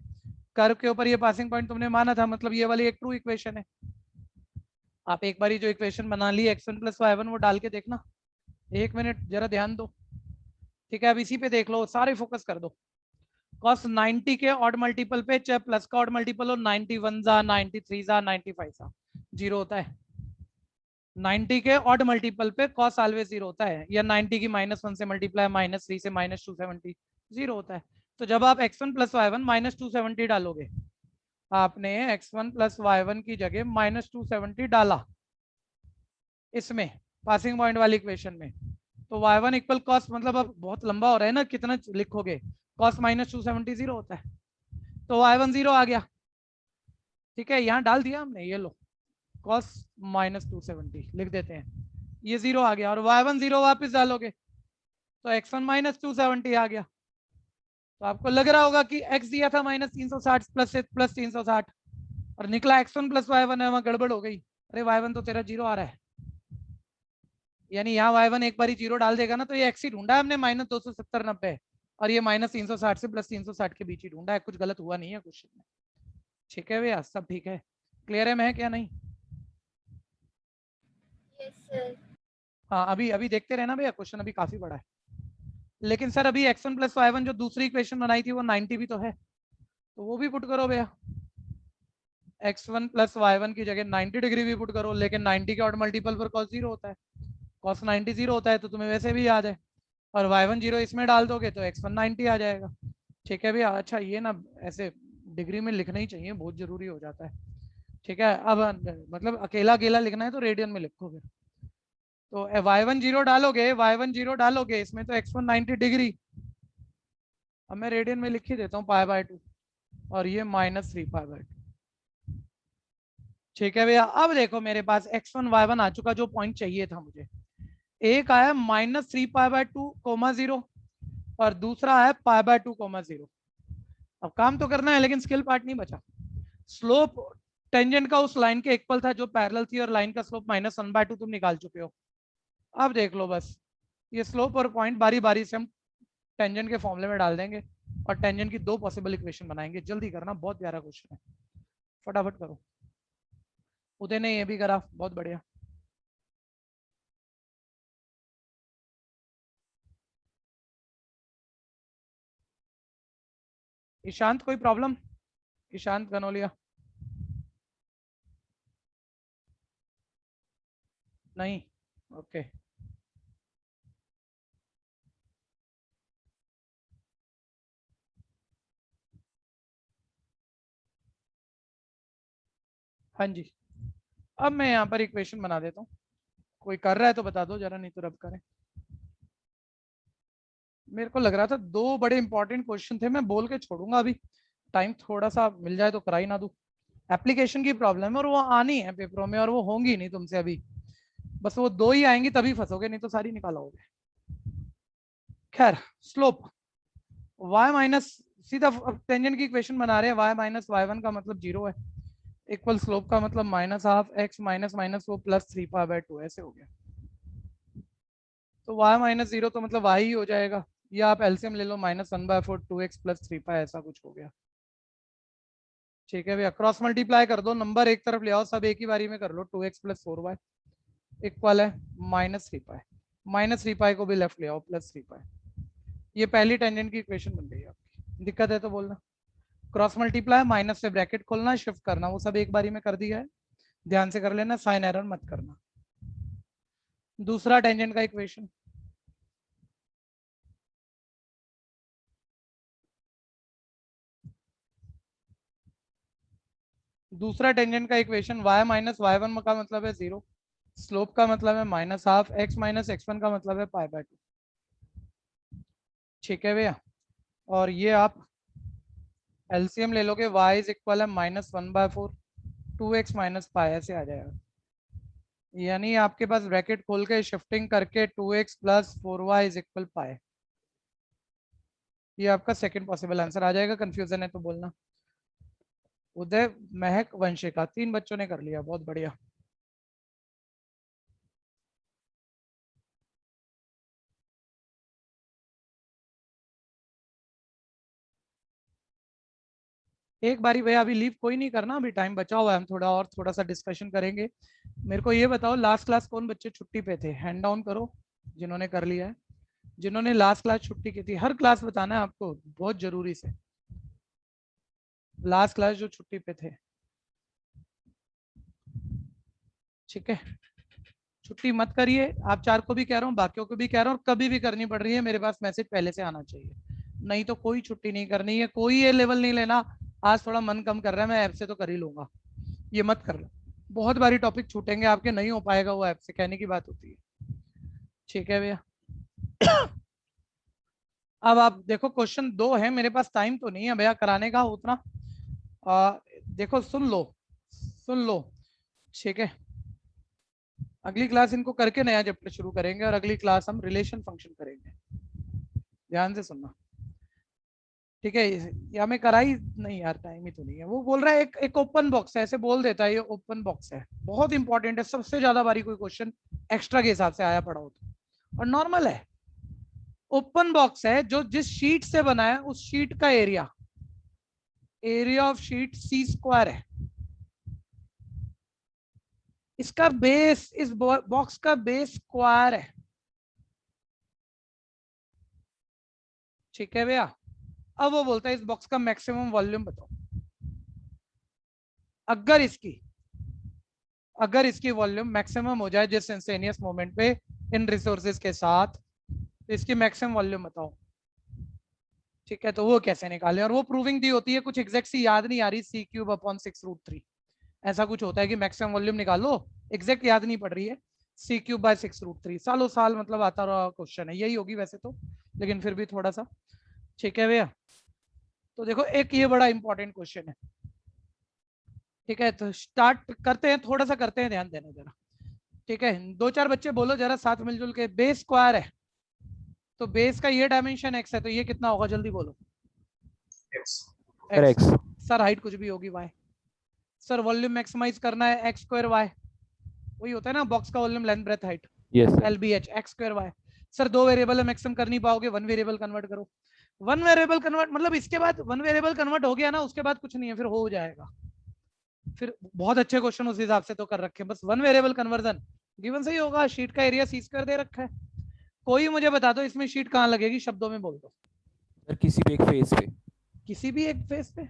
कर्व के ऊपर ये पासिंग पॉइंट तुमने माना था, मतलब ये वाली एक ट्रू इक्वेशन है। आप एक बार जो इक्वेशन बना ली x1 प्लस y1 वो डाल के देखना, एक मिनट जरा ध्यान दो। ठीक है अब इसी पे देख लो, सारे फोकस कर दो। cos 90 के ऑड मल्टीपल पे चाहे प्लस का ऑड मल्टीपल हो 91 जा 93 जा 95 जा जीरो होता है। 90 के ऑड मल्टीपल पे cos ऑलवेज जीरो होता है, या 90 की -1 से मल्टीप्लाई -3 से -270 जीरो होता है। तो जब आप x1 प्लस y1 -270 डालोगे, आपने x1 प्लस y1 की जगह -270 डाला इसमें पासिंग पॉइंट वाली इक्वेशन में, तो y1 इक्वल cos, मतलब अब बहुत लंबा हो रहा है ना, कितना लिखोगे, cos -270 जीरो होता है, तो y1 जीरो आ गया। ठीक है यहाँ डाल दिया हमने, ये लो cos -270 लिख देते हैं, ये जीरो आ गया। और y1 जीरो वापस डालोगे तो x1 -270 आ गया। तो आपको लग रहा होगा कि x दिया था -360 प्लस 360 और निकला x1 प्लस y1 है, वहां गड़बड़ हो गई। अरे y1 तो तेरा जीरो आ रहा है, यानी यहाँ y1 एक बार जीरो डाल देगा ना तो ये x ही ढूंढा है हमने -270 90, और ये -360 से प्लस 360 के बीच ही ढूंढा है, कुछ गलत हुआ नहीं है क्वेश्चन में। ठीक है भैया सब ठीक है, क्लियर है मैं क्या नहीं। Yes sir. हाँ अभी अभी देखते रहना भैया, क्वेश्चन अभी काफी बड़ा है। लेकिन सर अभी x1 प्लस y1 जो दूसरी इक्वेशन बनाई थी वो 90 भी तो है, तो वो भी पुट करो भैया। x1 प्लस y1 की जगह 90 डिग्री भी पुट करो, लेकिन 90 के ऑड मल्टीपल पर cos जीरो होता है, cos 90 जीरो होता है तो तुम्हें वैसे भी याद है, और y1 जीरो इसमें डाल दोगे तो x1 90 आ जाएगा। ठीक है भैया, अच्छा ये ना ऐसे डिग्री में लिखना ही चाहिए, बहुत जरूरी हो जाता है। ठीक है अब मतलब अकेला अकेला लिखना है तो रेडियन में लिखो फिर। तो y1 जीरो डालोगे, y1 जीरो डालोगे इसमें तो x1 90 डिग्री, अब मैं रेडियन में लिख ही देता हूँ π/2, और ये -3 π/2। ठीक है भैया अब देखो मेरे पास x1 y1 आ चुका जो पॉइंट चाहिए था मुझे। एक आया -3 π/2 0 और दूसरा है π/2 0। अब काम तो करना है लेकिन स्किल पार्ट नहीं बचा। स्लोप टेंजेंट का उस लाइन के इक्वल था जो पैरेलल थी, और लाइन का स्लोप -1/2 तुम निकाल चुके हो। अब देख लो बस ये स्लोप और पॉइंट बारी बारी से हम टेंजेंट के फॉर्मूले में डाल देंगे और टेंजेंट की दो पॉसिबल इक्वेशन बनाएंगे। जल्दी करना, बहुत प्यारा क्वेश्चन है, फटाफट करो। उदय ने ये भी करा, बहुत बढ़िया। ईशांत कोई प्रॉब्लम? ईशांत गनोलिया नहीं, ओके हाँ जी। अब मैं यहाँ पर इक्वेशन बना देता हूँ, कोई कर रहा है तो बता दो जरा, नहीं तो रब करें। मेरे को लग रहा था दो बड़े इंपॉर्टेंट क्वेश्चन थे, मैं बोल के छोड़ूंगा, अभी टाइम थोड़ा सा मिल जाए तो करा ही ना दूं। एप्लीकेशन की प्रॉब्लम है और वो आनी है पेपरों में, और वो होंगी नहीं तुमसे अभी, बस वो दो ही आएंगी तभी फंसोगे, नहीं तो सारी निकालोगे। खैर स्लोप y माइनस, सीधा टेंजेंट की इक्वेशन बना रहे हैं, y माइनस y1 का मतलब जीरो है। इक्वल स्लोप का मतलब minus half x minus minus वो प्लस 3π/2 ऐसे हो गया। तो y माइनस 0 तो मतलब y ही हो जाएगा, या आप एलसीएम ले लो -1/4 2x प्लस 3π ऐसा कुछ हो गया। ठीक है भैया, क्रॉस मल्टीप्लाई कर दो, नंबर एक तरफ ले आओ, सब एक ही बारी में कर लो। 2x प्लस 4y इक्वल है -3π, -3π को भी लेफ्ट ले आओ +3π। ये पहली टेंजेंट की इक्वेशन बन गई आपकी। दिक्कत है तो बोलना। क्रॉस मल्टीप्लाई, माइनस से ब्रैकेट खोलना, शिफ्ट करना, वो सब एक बारी में कर दिया है, ध्यान से कर लेना, साइन एरर मत करना। दूसरा टेंजेंट का इक्वेशन, दूसरा टेंजेंट का इक्वेशन y माइनस y1 का मतलब है 0, स्लोप का मतलब है minus half, x minus x1 का मतलब है π/2। ठीक है भैया, और ये आप एलसीएम ले लोगे, y इज इक्वल है -1/4 2x माइनस π ऐसे आ जाएगा। यानी आपके पास ब्रैकेट खोल के शिफ्टिंग करके 2x plus 4y is equal π। ये आपका सेकंड पॉसिबल आंसर आ जाएगा। कंफ्यूजन है तो बोलना। उदय, महक, वंशिका, 3 बच्चों ने कर लिया, बहुत बढ़िया। एक बारी भैया, अभी लीव कोई नहीं करना, अभी टाइम बचा हुआ है, हम थोड़ा सा डिस्कशन करेंगे। मेरे को ये बताओ, लास्ट क्लास कौन बच्चे छुट्टी पे थे? हैंड डाउन करो जिन्होंने कर लिया है। जिन्होंने लास्ट क्लास छुट्टी की थी, हर क्लास बताना है आपको, बहुत जरूरी से। लास्ट क्लास जो छुट्टी पे थे, ठीक है, छुट्टी मत करिए। आप 4 को भी कह रहा हूँ, बाकियों को भी कह रहा हूँ, कभी भी करनी पड़ रही है मेरे पास मैसेज पहले से आना चाहिए, नहीं तो कोई छुट्टी नहीं करनी है। कोई ये लेवल नहीं लेना, आज थोड़ा मन कम कर रहा है, मैं ऐप से तो कर ही लूंगा, ये मत कर लो। बहुत बारी टॉपिक छूटेंगे आपके, नहीं हो पाएगा वो ऐप से, कहने की बात होती है। ठीक है भैया। अब आप देखो, क्वेश्चन 2 है मेरे पास, टाइम तो नहीं है भैया कराने का उतना। देखो, सुन लो, ठीक है। अगली क्लास इनको करके नया चैप्टर शुरू करेंगे, और अगली क्लास हम रिलेशन फंक्शन करेंगे, ध्यान से सुनना, ठीक है। या मैं कराई नहीं यार, टाइम ही तो नहीं है। वो बोल रहा है एक ओपन बॉक्स है, ऐसे बोल देता है, ये ओपन बॉक्स है, बहुत इंपॉर्टेंट है, सबसे ज्यादा बारी कोई क्वेश्चन एक्स्ट्रा के हिसाब से आया पड़ा हो तो, और नॉर्मल है। ओपन बॉक्स है, जो जिस शीट से बना है उस शीट का एरिया ऑफ शीट c² है। इसका बेस, इस बॉक्स का बेस स्क्वायर है, ठीक है भैया। अब वो बोलता है इस बॉक्स का मैक्सिमम वॉल्यूम बताओ। अगर इसकी वॉल्यूम मैक्सिमम हो जाए जिस इंस्टेंटेनियस मोमेंट पे इन रिसोर्सेज के साथ, तो इसकी मैक्सिमम वॉल्यूम बताओ, ठीक है। तो वो कैसे निकाले, और वो प्रूविंग दी होती है, कुछ एग्जैक्ट सी याद नहीं आ रही, c³/6√3 ऐसा कुछ होता है कि मैक्सिमम वॉल्यूम निकालो, एग्जैक्ट याद नहीं पड़ रही है, c³/6√3 सालों साल मतलब आता रहा क्वेश्चन है, यही होगी वैसे तो, लेकिन फिर भी थोड़ा सा, ठीक है भैया। तो देखो, एक ये बड़ा इंपॉर्टेंट क्वेश्चन है, ठीक है। तो स्टार्ट करते हैं, थोड़ा सा करते हैं, ध्यान देना जरा, ठीक है। 2-4 बच्चे बोलो जरा साथ मिलजुल के, बेस स्क्वायर है, तो बेस का ये डायमेंशन x है, तो ये कितना होगा, जल्दी बोलो। x। सर हाइट कुछ भी होगी, y। सर वॉल्यूम मैक्सिमाइज करना है, x² y, वही होता है ना बॉक्स का volume, length breadth height, LBH, x² y। Sir 2 variable है, मैक्सिमम कर नहीं पाओगे, 1 वेरिएबल कन्वर्ट करो। 1 वेरिएबल कन्वर्ट मतलब इसके बाद 1 वेरिएबल कन्वर्ट हो गया ना, उसके बाद कुछ नहीं है, फिर हो जाएगा। फिर बहुत अच्छे क्वेश्चन उस हिसाब से तो कर रखे हैं, बस 1 वेरिएबल कन्वर्जन गिवन सही होगा। शीट का एरिया c² दे रखा है, कोई मुझे बता दो इसमें शीट कहाँ लगेगी, शब्दों में बोल दो। सर किसी भी एक फेस पे। किसी भी एक फेस पे?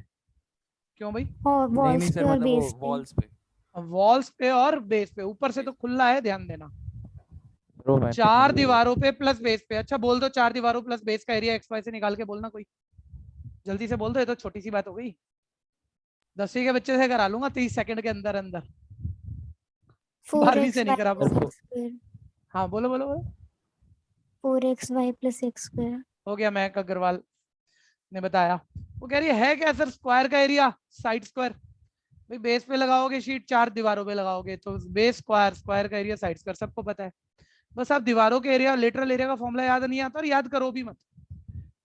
क्यों भाई? और वॉल्स पे और बेस पे। वॉल्स पे। वॉल्स पे और बेस पे, ऊपर से तो खुला है, ध्यान देना। ब्रो मैं 4 दीवारों पे प्लस बेस पे। अच्छा बोल दो, 4 दीवारों प्लस बेस का एरिया XY से निकाल के बोलना, कोई जल्दी से बोल दो, ये तो छोटी सी बात हो गई, 10वीं के बच्चे से करा लूंगा 30 सेकंड के अंदर अंदर, 12वीं से नहीं करा पाऊंगा। हाँ बोलो बोलो बोलो। 4xy + x²। हो गया, महक अग्रवाल ने बताया। वो कह रही है क्या सर, स्क्वायर का एरिया साइड स्क्वायर। भाई बेस पे लगाओगे शीट, 4 दीवारों पे लगाओगे तो बेस स्क्वायर, स्क्वायर का एरिया साइड स्क्वायर, सबको पता है। बस आप दीवारों के एरिया, लेटरल एरिया का फॉर्मूला याद नहीं आता, और याद करो भी मत।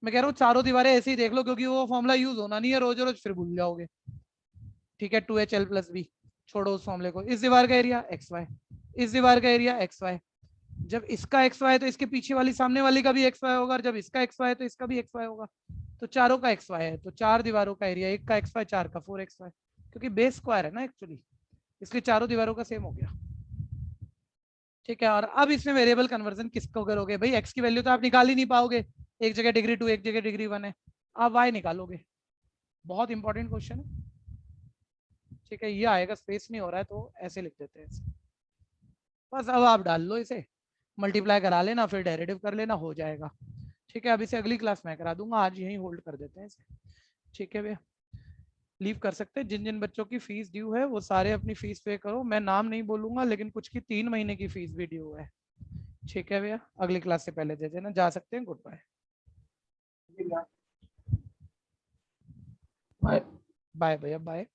मैं कह रहा हूँ चारों दीवारें ऐसे ही देख लो, क्योंकि वो फॉर्मूला यूज होना नहीं है रोज रोज, फिर भूल जाओगे, ठीक है 2HL प्लस बी, छोड़ो उस फॉर्मूले को। इस दीवार का एरिया एक्स वाई, इस दीवार का एरिया एक्स वाई। जब इसका एक्स वाई तो इसके पीछे वाली सामने वाली का भी एक्स वाई होगा, और जब इसका एक्स वाई तो इसका भी एक्स वाई होगा। तो चारों का एक्स वाई है, तो 4 दीवारों का एरिया, एक का एक्स वाई 4 का 4x वाई, क्योंकि बेस स्क्वायर है ना एक्चुअली, इसलिए चारों दीवारों का सेम हो गया। ठीक है, और अब इसमें वेरिएबल कन्वर्जन किसको करोगे भाई? एक्स की वैल्यू तो आप निकाल ही नहीं पाओगे, एक जगह डिग्री 2 एक जगह डिग्री 1 है, आप वाई निकालोगे। बहुत इंपॉर्टेंट क्वेश्चन है। ठीक है, ये आएगा, स्पेस नहीं हो रहा है तो ऐसे लिख देते हैं इसे। बस अब आप डाल लो इसे, मल्टीप्लाई करा लेना, फिर डेरिवेटिव कर लेना, हो जाएगा। ठीक है, अब इसे अगली क्लास में करा दूंगा, आज यहीं होल्ड कर देते हैं इसे। ठीक है भैया, लीव कर सकते हैं। जिन जिन बच्चों की फीस ड्यू है वो सारे अपनी फीस पे करो। मैं नाम नहीं बोलूंगा, लेकिन कुछ की 3 महीने की फीस भी ड्यू है। ठीक है भैया, अगली क्लास से पहले दे देना, जा सकते हैं। Goodbye. बाय बाय भैया, बाय।